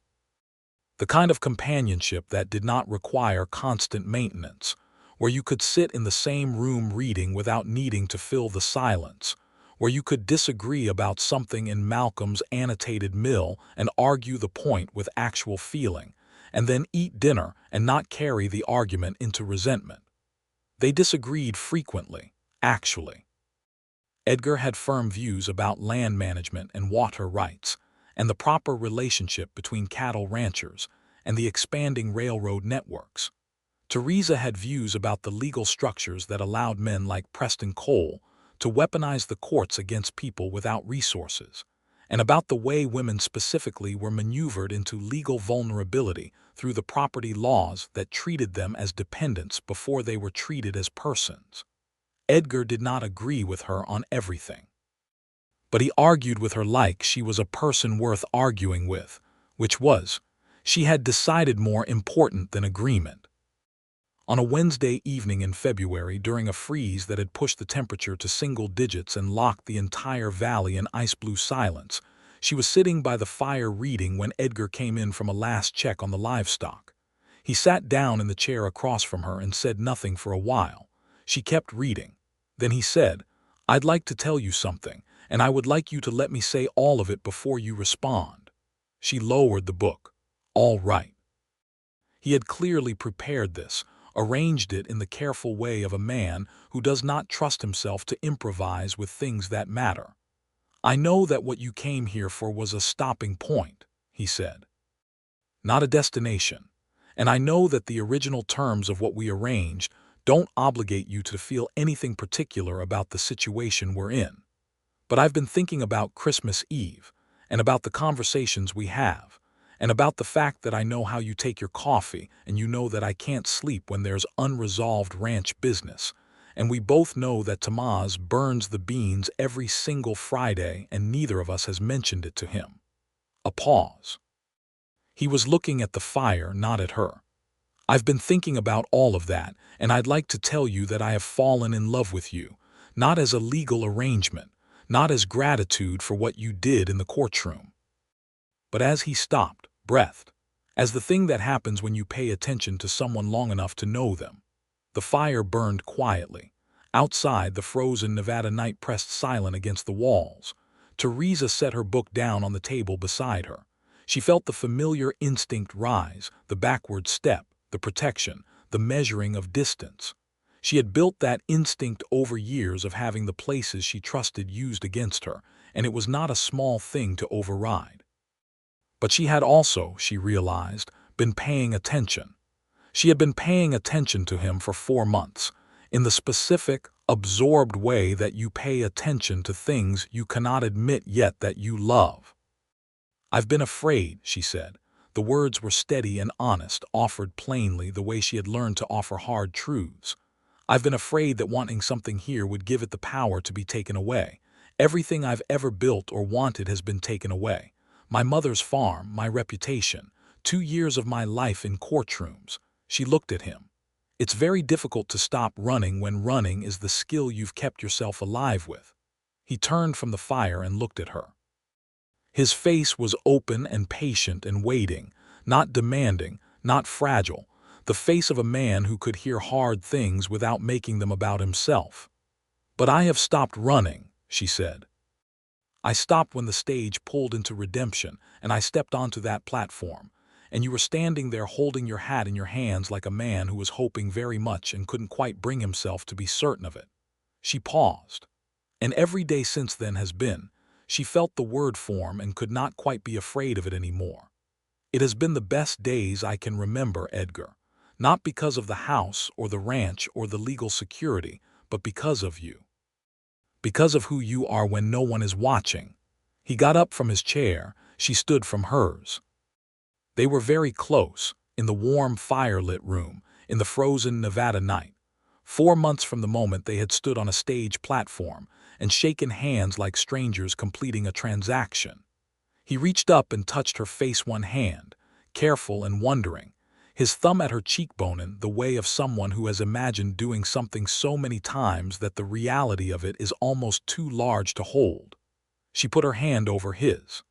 The kind of companionship that did not require constant maintenance, where you could sit in the same room reading without needing to fill the silence, where you could disagree about something in Malcolm's annotated mill and argue the point with actual feeling, and then eat dinner and not carry the argument into resentment. They disagreed frequently, actually. Edgar had firm views about land management and water rights, and the proper relationship between cattle ranchers and the expanding railroad networks. Theresa had views about the legal structures that allowed men like Preston Cole to weaponize the courts against people without resources, and about the way women specifically were maneuvered into legal vulnerability through the property laws that treated them as dependents before they were treated as persons. Edgar did not agree with her on everything, but he argued with her like she was a person worth arguing with, which was, she had decided, more important than agreement. On a Wednesday evening in February, during a freeze that had pushed the temperature to single digits and locked the entire valley in ice-blue silence, she was sitting by the fire reading when Edgar came in from a last check on the livestock. He sat down in the chair across from her and said nothing for a while. She kept reading. Then he said, "I'd like to tell you something, and I would like you to let me say all of it before you respond." She lowered the book. "All right." He had clearly prepared this, arranged it in the careful way of a man who does not trust himself to improvise with things that matter. "I know that what you came here for was a stopping point," he said, "not a destination. And I know that the original terms of what we arranged don't obligate you to feel anything particular about the situation we're in. But I've been thinking about Christmas Eve, and about the conversations we have, and about the fact that I know how you take your coffee and you know that I can't sleep when there's unresolved ranch business. And we both know that Tomás burns the beans every single Friday and neither of us has mentioned it to him. A pause. He was looking at the fire, not at her. I've been thinking about all of that, and I'd like to tell you that I have fallen in love with you, not as a legal arrangement, not as gratitude for what you did in the courtroom. But as he stopped, breathed, as the thing that happens when you pay attention to someone long enough to know them. The fire burned quietly. Outside, the frozen Nevada night pressed silent against the walls. Theresa set her book down on the table beside her. She felt the familiar instinct rise, the backward step, the protection, the measuring of distance. She had built that instinct over years of having the places she trusted used against her, and it was not a small thing to override. But she had also, she realized, been paying attention. She had been paying attention to him for 4 months, in the specific, absorbed way that you pay attention to things you cannot admit yet that you love. I've been afraid, she said. The words were steady and honest, offered plainly the way she had learned to offer hard truths. I've been afraid that wanting something here would give it the power to be taken away. Everything I've ever built or wanted has been taken away. My mother's farm, my reputation, 2 years of my life in courtrooms. She looked at him. It's very difficult to stop running when running is the skill you've kept yourself alive with. He turned from the fire and looked at her. His face was open and patient and waiting, not demanding, not fragile, the face of a man who could hear hard things without making them about himself. But I have stopped running, she said. I stopped when the stage pulled into Redemption and I stepped onto that platform, and you were standing there holding your hat in your hands like a man who was hoping very much and couldn't quite bring himself to be certain of it. She paused. And every day since then has been. She felt the word form and could not quite be afraid of it anymore. It has been the best days I can remember, Edgar. Not because of the house or the ranch or the legal security, but because of you. Because of who you are when no one is watching. He got up from his chair. She stood from hers. They were very close, in the warm firelit room, in the frozen Nevada night. 4 months from the moment they had stood on a stage platform and shaken hands like strangers completing a transaction. He reached up and touched her face one hand, careful and wondering, his thumb at her cheekbone in the way of someone who has imagined doing something so many times that the reality of it is almost too large to hold. She put her hand over his.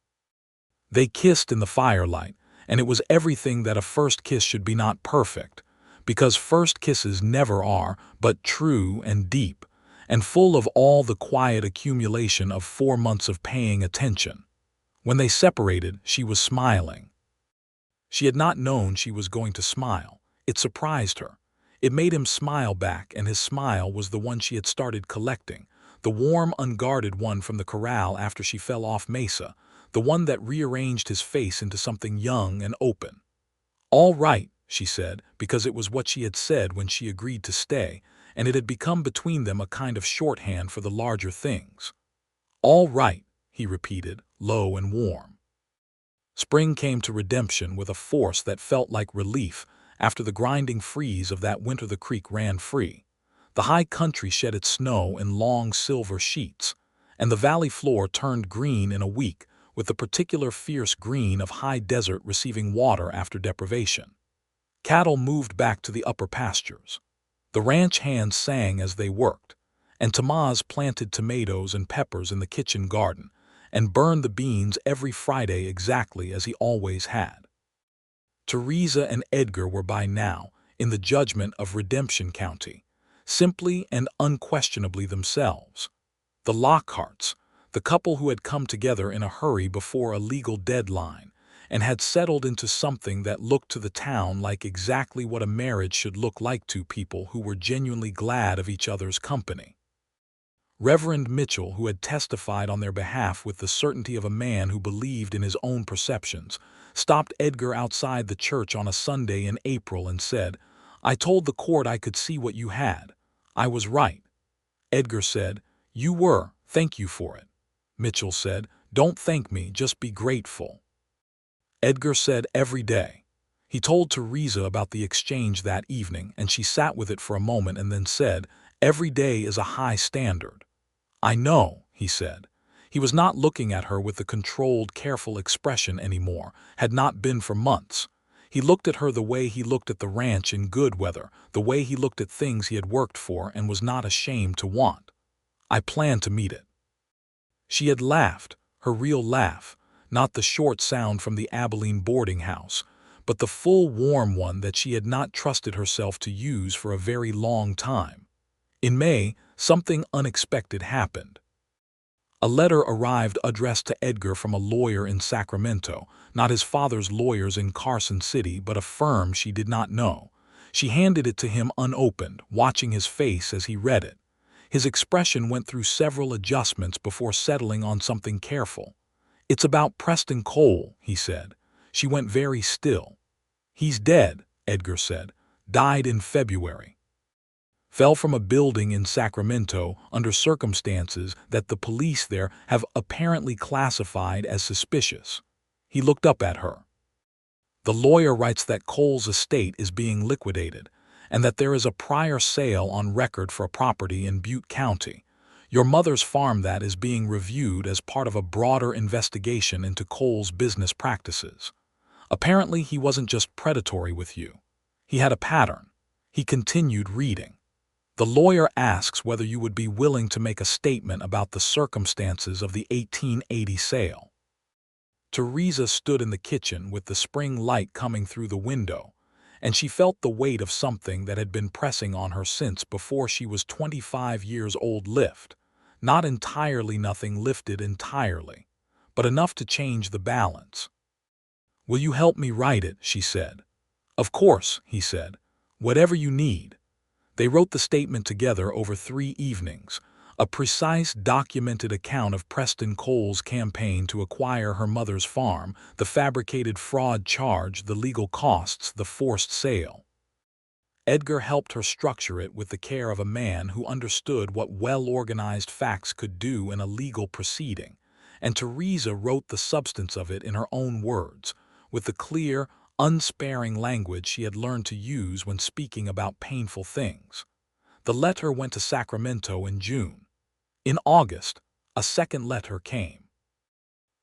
They kissed in the firelight, and it was everything that a first kiss should be, not perfect, because first kisses never are, but true and deep, and full of all the quiet accumulation of 4 months of paying attention. When they separated, she was smiling. She had not known she was going to smile. It surprised her. It made him smile back, and his smile was the one she had started collecting, the warm, unguarded one from the corral after she fell off Mesa, the one that rearranged his face into something young and open. "All right," she said, because it was what she had said when she agreed to stay, and it had become between them a kind of shorthand for the larger things. "All right," he repeated, low and warm. Spring came to Redemption with a force that felt like relief after the grinding freeze of that winter the creek ran free. The high country shed its snow in long silver sheets, and the valley floor turned green in a week, with the particular fierce green of high desert receiving water after deprivation. Cattle moved back to the upper pastures. The ranch hands sang as they worked, and Tomás planted tomatoes and peppers in the kitchen garden, and burned the beans every Friday exactly as he always had. Theresa and Edgar were by now, in the judgment of Redemption County, simply and unquestionably themselves. The Lockharts, the couple who had come together in a hurry before a legal deadline, and had settled into something that looked to the town like exactly what a marriage should look like, two people who were genuinely glad of each other's company. Reverend Mitchell, who had testified on their behalf with the certainty of a man who believed in his own perceptions, stopped Edgar outside the church on a Sunday in April and said, "I told the court I could see what you had. I was right." Edgar said, "You were, thank you for it." Mitchell said, "Don't thank me, just be grateful." Edgar said every day. He told Theresa about the exchange that evening, and she sat with it for a moment and then said, "Every day is a high standard." "I know," he said. He was not looking at her with the controlled, careful expression anymore, had not been for months. He looked at her the way he looked at the ranch in good weather, the way he looked at things he had worked for and was not ashamed to want. "I plan to meet it." She had laughed, her real laugh, not the short sound from the Abilene boarding house, but the full, warm one that she had not trusted herself to use for a very long time. In May, something unexpected happened. A letter arrived addressed to Edgar from a lawyer in Sacramento, not his father's lawyers in Carson City, but a firm she did not know. She handed it to him unopened, watching his face as he read it. His expression went through several adjustments before settling on something careful. "It's about Preston Cole," he said. She went very still. "He's dead," Edgar said. "Died in February. Fell from a building in Sacramento under circumstances that the police there have apparently classified as suspicious." He looked up at her. "The lawyer writes that Cole's estate is being liquidated, and that there is a prior sale on record for a property in Butte County. Your mother's farm that is being reviewed as part of a broader investigation into Cole's business practices. Apparently he wasn't just predatory with you. He had a pattern." He continued reading. "The lawyer asks whether you would be willing to make a statement about the circumstances of the 1880 sale." Theresa stood in the kitchen with the spring light coming through the window, and she felt the weight of something that had been pressing on her since before she was 25 years old lift. Not entirely nothing lifted entirely, but enough to change the balance. "Will you help me write it?" she said. "Of course," he said. "Whatever you need." They wrote the statement together over 3 evenings, a precise, documented account of Preston Cole's campaign to acquire her mother's farm, the fabricated fraud charge, the legal costs, the forced sale. Edgar helped her structure it with the care of a man who understood what well-organized facts could do in a legal proceeding, and Theresa wrote the substance of it in her own words, with the clear, unsparing language she had learned to use when speaking about painful things. The letter went to Sacramento in June. In August, a second letter came.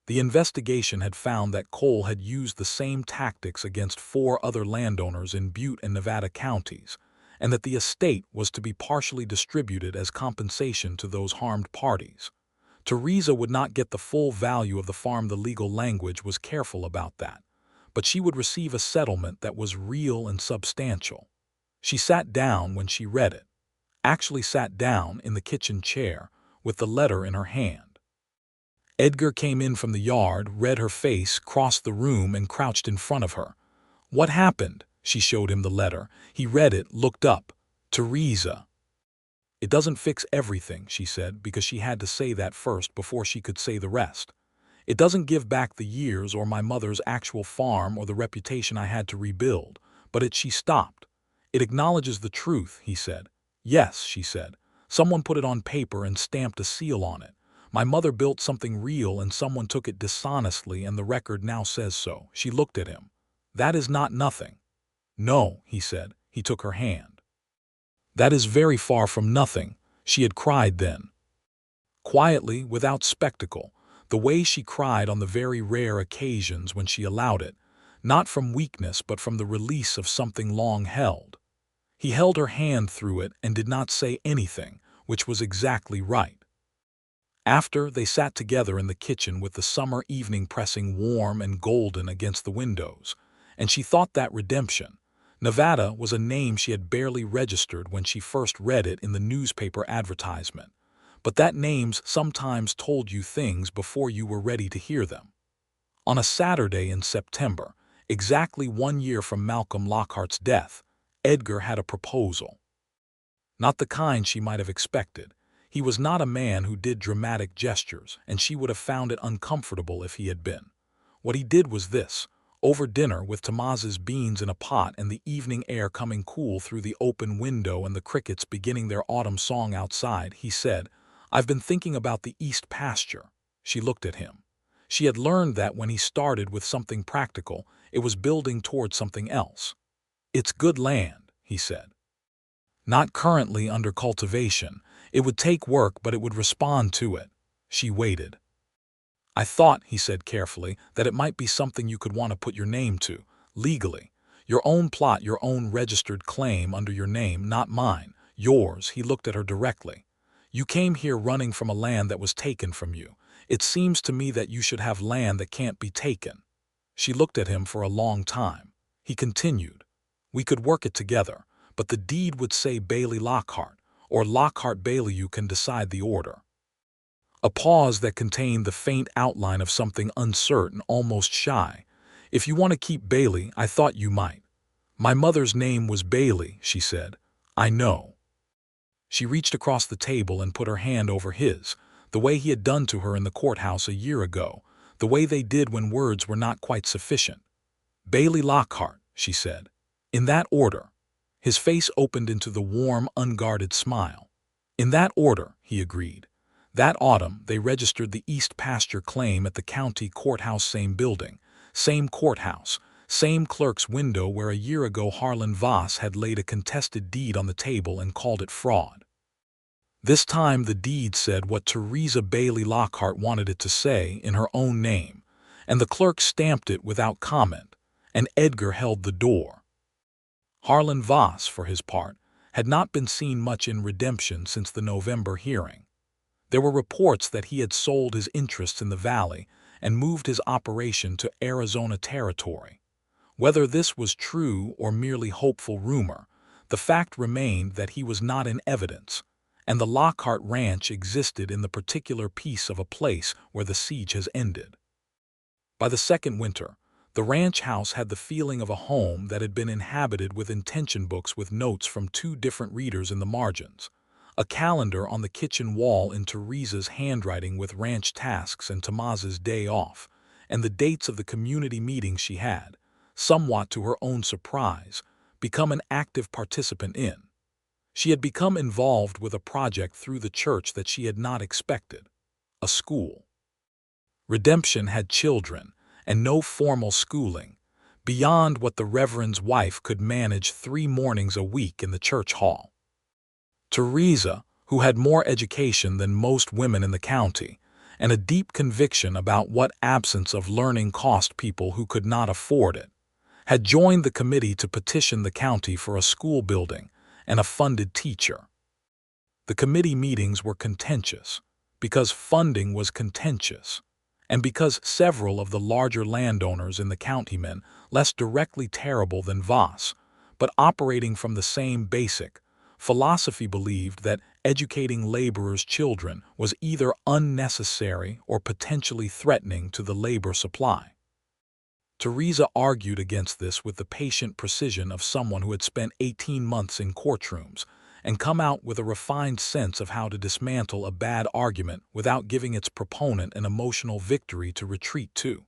The investigation had found that Cole had used the same tactics against 4 other landowners in Butte and Nevada counties, and that the estate was to be partially distributed as compensation to those harmed parties. Theresa would not get the full value of the farm. The legal language was careful about that, but she would receive a settlement that was real and substantial. She sat down when she read it, actually sat down in the kitchen chair with the letter in her hand. Edgar came in from the yard, read her face, crossed the room, and crouched in front of her. "What happened?" She showed him the letter. He read it, looked up. "Theresa." "It doesn't fix everything," she said, because she had to say that first before she could say the rest. "It doesn't give back the years or my mother's actual farm or the reputation I had to rebuild, but she stopped. It acknowledges the truth," he said. "Yes," she said. "Someone put it on paper and stamped a seal on it. My mother built something real and someone took it dishonestly and the record now says so." She looked at him. "That is not nothing." "No," he said. He took her hand. "That is very far from nothing." She had cried then. Quietly, without spectacle, the way she cried on the very rare occasions when she allowed it, not from weakness but from the release of something long held. He held her hand through it and did not say anything, which was exactly right. After, they sat together in the kitchen with the summer evening pressing warm and golden against the windows, and she thought that redemption. Nevada was a name she had barely registered when she first read it in the newspaper advertisement, but that names sometimes told you things before you were ready to hear them. On a Saturday in September, exactly 1 year from Malcolm Lockhart's death, Edgar had a proposal. Not the kind she might have expected. He was not a man who did dramatic gestures, and she would have found it uncomfortable if he had been. What he did was this. Over dinner, with Tomaz's beans in a pot and the evening air coming cool through the open window and the crickets beginning their autumn song outside, he said, "I've been thinking about the East pasture." She looked at him. She had learned that when he started with something practical, it was building towards something else. "It's good land," he said. "Not currently under cultivation. It would take work, but it would respond to it." She waited. "I thought," he said carefully, "that it might be something you could want to put your name to, legally. Your own plot, your own registered claim under your name, not mine. Yours." He looked at her directly. "You came here running from a land that was taken from you. It seems to me that you should have land that can't be taken." She looked at him for a long time. He continued, "We could work it together, but the deed would say Bailey Lockhart, or Lockhart Bailey. You can decide the order." A pause that contained the faint outline of something uncertain, almost shy. "If you want to keep Bailey, I thought you might." "My mother's name was Bailey," she said. "I know." She reached across the table and put her hand over his, the way he had done to her in the courthouse a year ago, the way they did when words were not quite sufficient. "Bailey Lockhart," she said. "In that order." His face opened into the warm, unguarded smile. "In that order," he agreed. That autumn, they registered the East Pasture claim at the county courthouse, same building, same courthouse, same clerk's window where a year ago Harlan Voss had laid a contested deed on the table and called it fraud. This time the deed said what Theresa Bailey Lockhart wanted it to say in her own name, and the clerk stamped it without comment, and Edgar held the door. Harlan Voss, for his part, had not been seen much in Redemption since the November hearing. There were reports that he had sold his interests in the valley and moved his operation to Arizona territory. Whether this was true or merely hopeful rumor, the fact remained that he was not in evidence, and the Lockhart Ranch existed in the particular piece of a place where the siege has ended. By the second winter, the ranch house had the feeling of a home that had been inhabited with intention books with notes from two different readers in the margins, a calendar on the kitchen wall in Theresa's handwriting with ranch tasks and Tomas's day off, and the dates of the community meetings she had, somewhat to her own surprise, become an active participant in. She had become involved with a project through the church that she had not expected, a school. Redemption had children, and no formal schooling, beyond what the Reverend's wife could manage 3 mornings a week in the church hall. Theresa, who had more education than most women in the county, and a deep conviction about what absence of learning cost people who could not afford it, had joined the committee to petition the county for a school building and a funded teacher. The committee meetings were contentious, because funding was contentious, and because several of the larger landowners in the county, men less directly terrible than Voss, but operating from the same basic philosophy, believed that educating laborers' children was either unnecessary or potentially threatening to the labor supply. Theresa argued against this with the patient precision of someone who had spent 18 months in courtrooms and come out with a refined sense of how to dismantle a bad argument without giving its proponent an emotional victory to retreat to.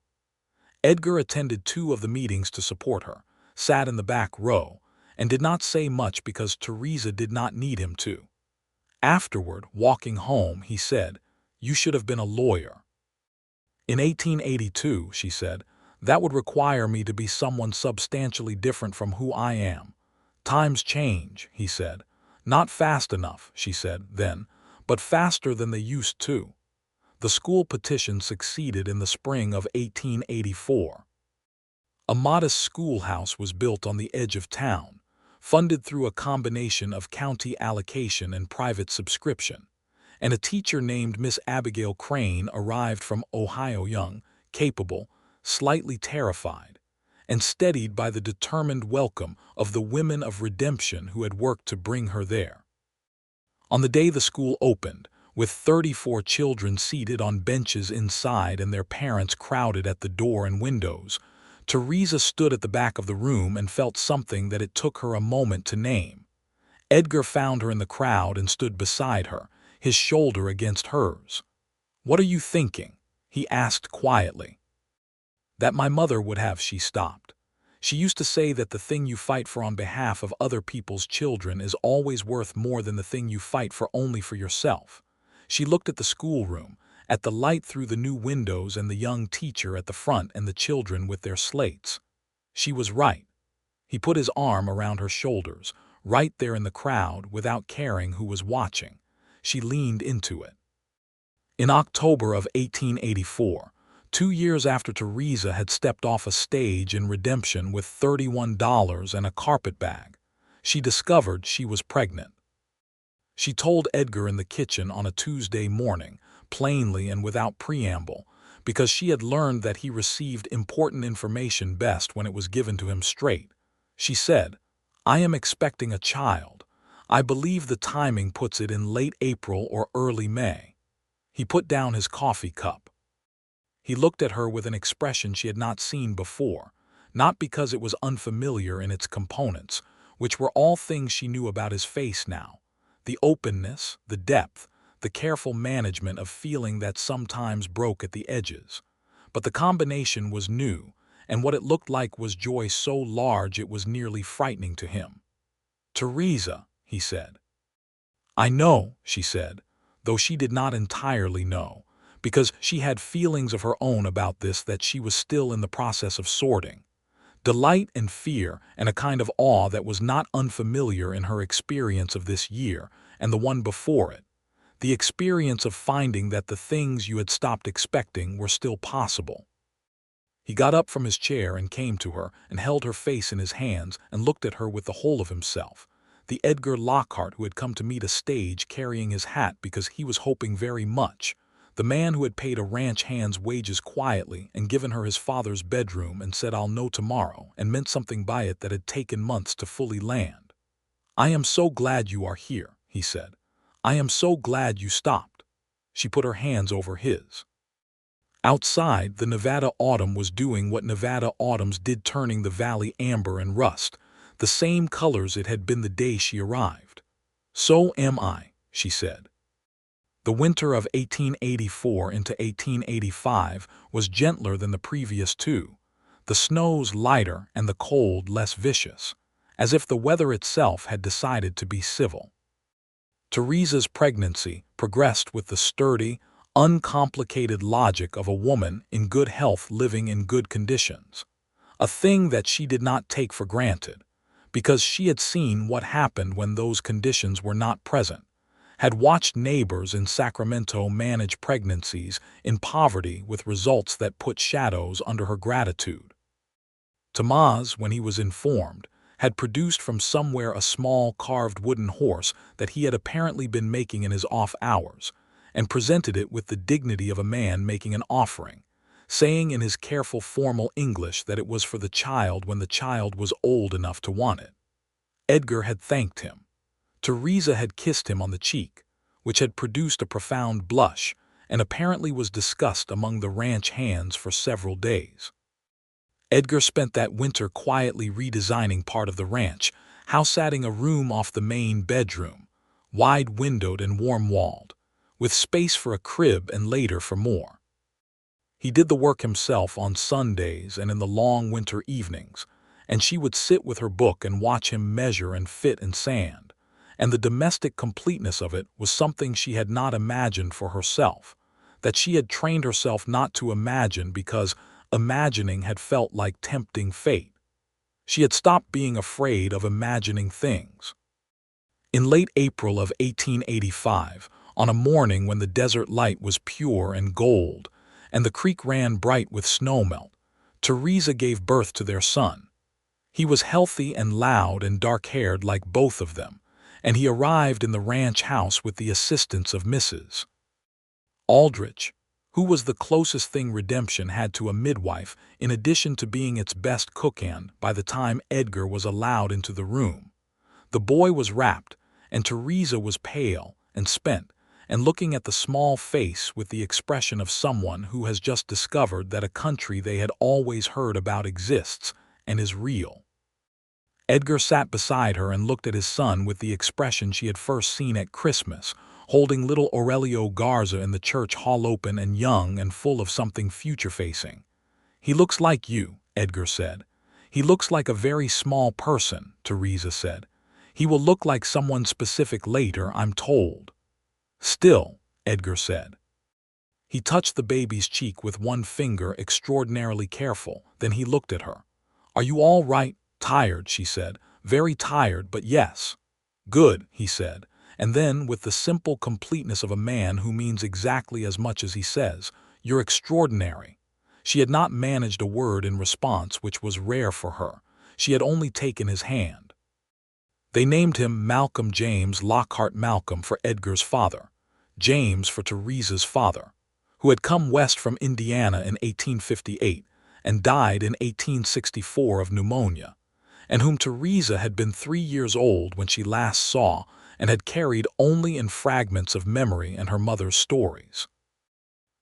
Edgar attended 2 of the meetings to support her, sat in the back row, and did not say much because Theresa did not need him to. Afterward, walking home, he said, "You should have been a lawyer." "In 1882, she said, "that would require me to be someone substantially different from who I am." "Times change," he said. "Not fast enough," she said then, "but faster than they used to." The school petition succeeded in the spring of 1884. A modest schoolhouse was built on the edge of town, funded through a combination of county allocation and private subscription, and a teacher named Miss Abigail Crane arrived from Ohio, young, capable, slightly terrified, and steadied by the determined welcome of the women of Redemption who had worked to bring her there. On the day the school opened, with 34 children seated on benches inside and their parents crowded at the door and windows, Theresa stood at the back of the room and felt something that it took her a moment to name. Edgar found her in the crowd and stood beside her, his shoulder against hers. "What are you thinking?" he asked quietly. "That my mother would have," she stopped. "She used to say that the thing you fight for on behalf of other people's children is always worth more than the thing you fight for only for yourself." She looked at the schoolroom, at the light through the new windows and the young teacher at the front and the children with their slates. She was right. He put his arm around her shoulders, right there in the crowd, without caring who was watching. She leaned into it. In October of 1884, 2 years after Theresa had stepped off a stage in Redemption with $31 and a carpetbag, she discovered she was pregnant. She told Edgar in the kitchen on a Tuesday morning, plainly and without preamble, because she had learned that he received important information best when it was given to him straight. She said, "I am expecting a child. I believe the timing puts it in late April or early May." He put down his coffee cup. He looked at her with an expression she had not seen before, not because it was unfamiliar in its components, which were all things she knew about his face now. The openness, the depth, the careful management of feeling that sometimes broke at the edges. But the combination was new, and what it looked like was joy so large it was nearly frightening to him. "Theresa," he said. "I know," she said, though she did not entirely know, because she had feelings of her own about this that she was still in the process of sorting. Delight and fear and a kind of awe that was not unfamiliar in her experience of this year and the one before it. The experience of finding that the things you had stopped expecting were still possible. He got up from his chair and came to her and held her face in his hands and looked at her with the whole of himself. The Edgar Lockhart who had come to meet a stage carrying his hat because he was hoping very much. The man who had paid a ranch hand's wages quietly and given her his father's bedroom and said, "I'll know tomorrow," and meant something by it that had taken months to fully land. "I am so glad you are here," he said. "I am so glad you stopped." She put her hands over his. Outside, the Nevada autumn was doing what Nevada autumns did, turning the valley amber and rust, the same colors it had been the day she arrived. "So am I," she said. The winter of 1884 into 1885 was gentler than the previous two, the snows lighter and the cold less vicious, as if the weather itself had decided to be civil. Theresa's pregnancy progressed with the sturdy, uncomplicated logic of a woman in good health living in good conditions, a thing that she did not take for granted, because she had seen what happened when those conditions were not present, had watched neighbors in Sacramento manage pregnancies in poverty with results that put shadows under her gratitude. Tomás, when he was informed, had produced from somewhere a small carved wooden horse that he had apparently been making in his off hours, and presented it with the dignity of a man making an offering, saying in his careful formal English that it was for the child when the child was old enough to want it. Edgar had thanked him. Theresa had kissed him on the cheek, which had produced a profound blush, and apparently was discussed among the ranch hands for several days. Edgar spent that winter quietly redesigning part of the ranch, house-adding a room off the main bedroom, wide-windowed and warm-walled, with space for a crib and later for more. He did the work himself on Sundays and in the long winter evenings, and she would sit with her book and watch him measure and fit in sand. And the domestic completeness of it was something she had not imagined for herself, that she had trained herself not to imagine because imagining had felt like tempting fate. She had stopped being afraid of imagining things. In late April of 1885, on a morning when the desert light was pure and gold, and the creek ran bright with snowmelt, Theresa gave birth to their son. He was healthy and loud and dark-haired like both of them, and he arrived in the ranch house with the assistance of Mrs. Aldrich, who was the closest thing Redemption had to a midwife in addition to being its best cook. And by the time Edgar was allowed into the room, the boy was wrapped, and Theresa was pale and spent, and looking at the small face with the expression of someone who has just discovered that a country they had always heard about exists and is real. Edgar sat beside her and looked at his son with the expression she had first seen at Christmas, holding little Aurelio Garza in the church hall, open and young and full of something future-facing. "He looks like you," Edgar said. "He looks like a very small person," Theresa said. "He will look like someone specific later, I'm told." "Still," Edgar said. He touched the baby's cheek with one finger, extraordinarily careful. Then he looked at her. "Are you all right?" "Tired," she said. "Very tired, but yes." "Good," he said. And then, with the simple completeness of a man who means exactly as much as he says, "You're extraordinary." She had not managed a word in response, which was rare for her. She had only taken his hand. They named him Malcolm James Lockhart, Malcolm for Edgar's father, James for Theresa's father, who had come west from Indiana in 1858 and died in 1864 of pneumonia, and whom Theresa had been 3 years old when she last saw and had carried only in fragments of memory and her mother's stories.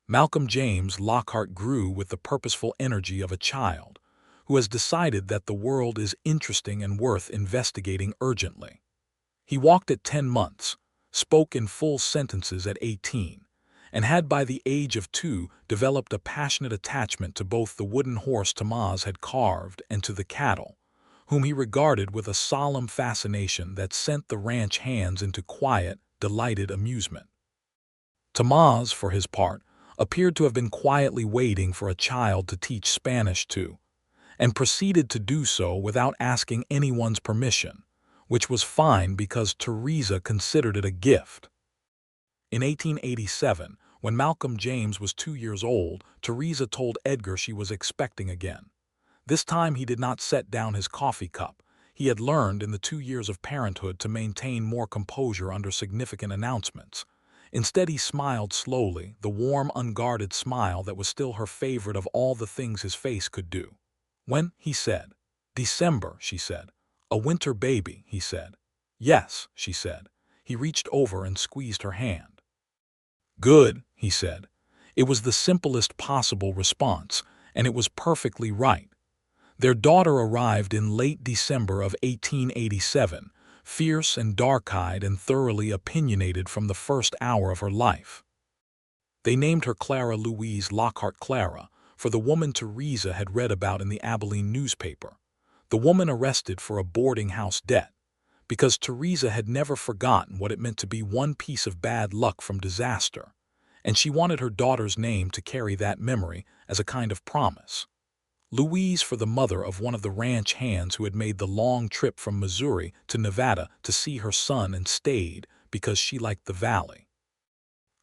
Malcolm James Lockhart grew with the purposeful energy of a child who has decided that the world is interesting and worth investigating urgently. He walked at 10 months, spoke in full sentences at 18, and had by the age of 2 developed a passionate attachment to both the wooden horse Tamaz had carved and to the cattle, whom he regarded with a solemn fascination that sent the ranch hands into quiet, delighted amusement. Tamaz, for his part, appeared to have been quietly waiting for a child to teach Spanish to, and proceeded to do so without asking anyone's permission, which was fine because Theresa considered it a gift. In 1887, when Malcolm James was 2 years old, Theresa told Edgar she was expecting again. This time he did not set down his coffee cup. He had learned in the 2 years of parenthood to maintain more composure under significant announcements. Instead, he smiled slowly, the warm, unguarded smile that was still her favorite of all the things his face could do. "When?" he said. "December," she said. "A winter baby," he said. "Yes," she said. He reached over and squeezed her hand. "Good," he said. It was the simplest possible response, and it was perfectly right. Their daughter arrived in late December of 1887, fierce and dark-eyed and thoroughly opinionated from the first hour of her life. They named her Clara Louise Lockhart, Clara, for the woman Theresa had read about in the Abilene newspaper, the woman arrested for a boarding house debt, because Theresa had never forgotten what it meant to be one piece of bad luck from disaster, and she wanted her daughter's name to carry that memory as a kind of promise. Louise for the mother of one of the ranch hands who had made the long trip from Missouri to Nevada to see her son and stayed because she liked the valley.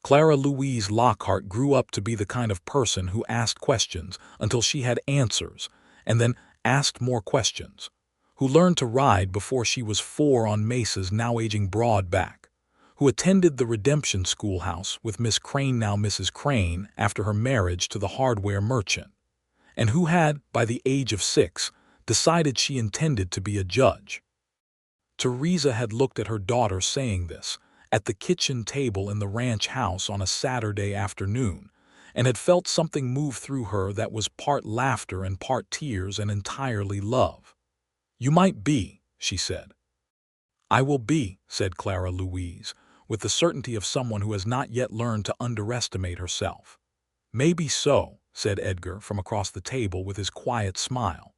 Clara Louise Lockhart grew up to be the kind of person who asked questions until she had answers, and then asked more questions, who learned to ride before she was 4 on Mesa's now aging Broadback, who attended the Redemption Schoolhouse with Miss Crane, now Mrs. Crane, after her marriage to the hardware merchant, and who had, by the age of 6, decided she intended to be a judge. Theresa had looked at her daughter saying this at the kitchen table in the ranch house on a Saturday afternoon, and had felt something move through her that was part laughter and part tears and entirely love. "You might be," she said. "I will be," said Clara Louise, with the certainty of someone who has not yet learned to underestimate herself. "Maybe so," said Edgar from across the table with his quiet smile.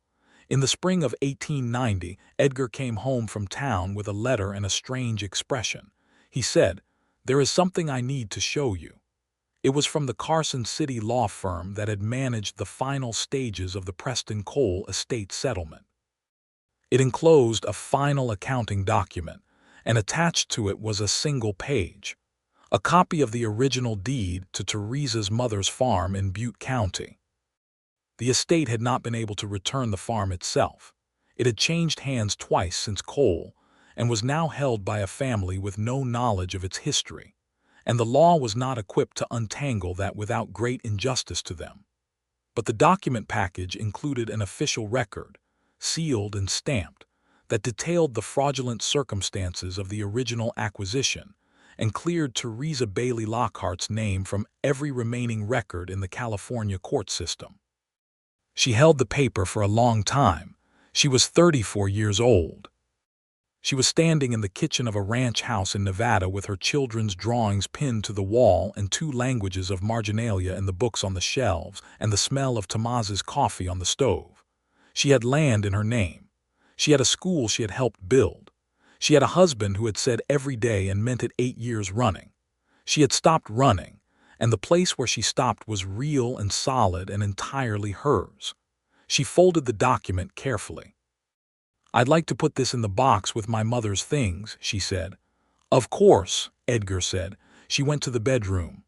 In the spring of 1890, Edgar came home from town with a letter and a strange expression. He said, "There is something I need to show you." It was from the Carson City law firm that had managed the final stages of the Preston Cole estate settlement. It enclosed a final accounting document, and attached to it was a single page, a copy of the original deed to Theresa's mother's farm in Butte County. The estate had not been able to return the farm itself. It had changed hands twice since Cole, and was now held by a family with no knowledge of its history, and the law was not equipped to untangle that without great injustice to them. But the document package included an official record, sealed and stamped, that detailed the fraudulent circumstances of the original acquisition and cleared Theresa Bailey Lockhart's name from every remaining record in the California court system. She held the paper for a long time. She was 34 years old. She was standing in the kitchen of a ranch house in Nevada with her children's drawings pinned to the wall and 2 languages of marginalia in the books on the shelves and the smell of Tamaz's coffee on the stove. She had land in her name. She had a school she had helped build. She had a husband who had said every day and meant it 8 years running. She had stopped running, and the place where she stopped was real and solid and entirely hers. She folded the document carefully. "I'd like to put this in the box with my mother's things," she said. "Of course," Edgar said. She went to the bedroom.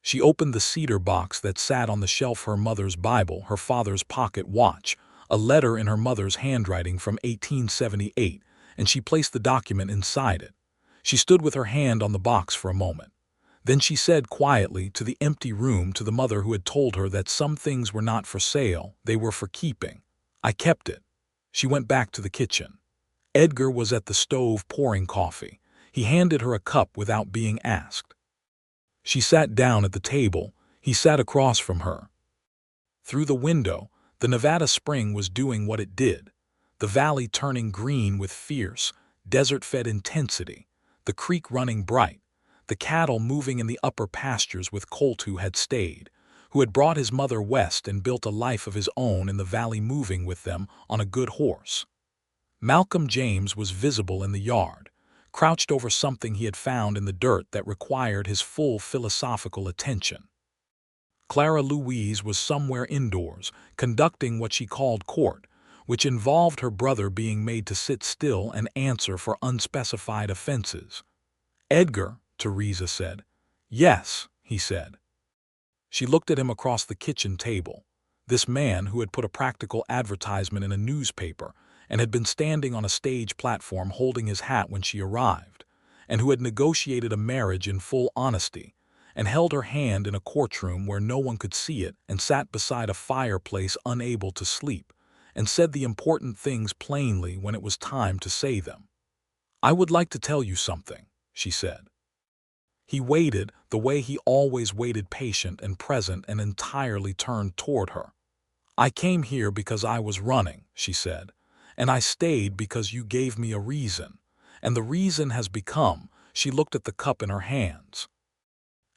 She opened the cedar box that sat on the shelf: her mother's Bible, her father's pocket watch, a letter in her mother's handwriting from 1878, and she placed the document inside it. She stood with her hand on the box for a moment. Then she said quietly to the empty room, to the mother who had told her that some things were not for sale, they were for keeping, "I kept it." She went back to the kitchen. Edgar was at the stove pouring coffee. He handed her a cup without being asked. She sat down at the table. He sat across from her. Through the window, the Nevada spring was doing what it did, the valley turning green with fierce, desert-fed intensity, the creek running bright, the cattle moving in the upper pastures with Colt, who had stayed, who had brought his mother west and built a life of his own in the valley, moving with them on a good horse. Malcolm James was visible in the yard, crouched over something he had found in the dirt that required his full philosophical attention. Clara Louise was somewhere indoors, conducting what she called court, which involved her brother being made to sit still and answer for unspecified offenses. "Edgar," Theresa said. "Yes," he said. She looked at him across the kitchen table. This man who had put a practical advertisement in a newspaper and had been standing on a stage platform holding his hat when she arrived, and who had negotiated a marriage in full honesty, and held her hand in a courtroom where no one could see it, and sat beside a fireplace unable to sleep, and said the important things plainly when it was time to say them. "I would like to tell you something," she said. He waited the way he always waited, patient and present, and entirely turned toward her. "I came here because I was running," she said, "and I stayed because you gave me a reason, and the reason has become," she looked at the cup in her hands,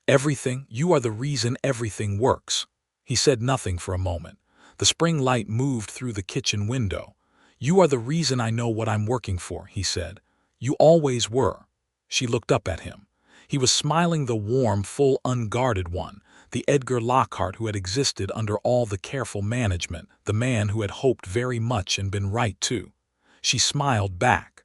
"everything. You are the reason everything works." He said nothing for a moment. The spring light moved through the kitchen window. "You are the reason I know what I'm working for," he said. "You always were." She looked up at him. He was smiling, the warm, full, unguarded one, the Edgar Lockhart who had existed under all the careful management, the man who had hoped very much and been right too. She smiled back.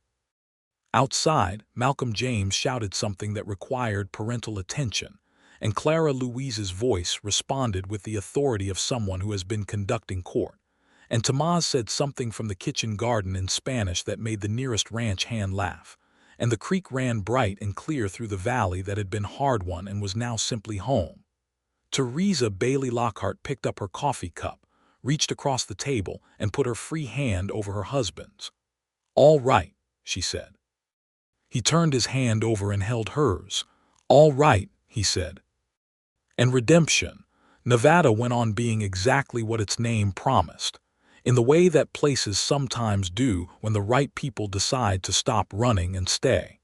Outside, Malcolm James shouted something that required parental attention, and Clara Louise's voice responded with the authority of someone who has been conducting court. And Tomás said something from the kitchen garden in Spanish that made the nearest ranch hand laugh. And the creek ran bright and clear through the valley that had been hard-won and was now simply home. Theresa Bailey Lockhart picked up her coffee cup, reached across the table, and put her free hand over her husband's. "All right," she said. He turned his hand over and held hers. "All right," he said. And redemption. Nevada went on being exactly what its name promised, in the way that places sometimes do when the right people decide to stop running and stay.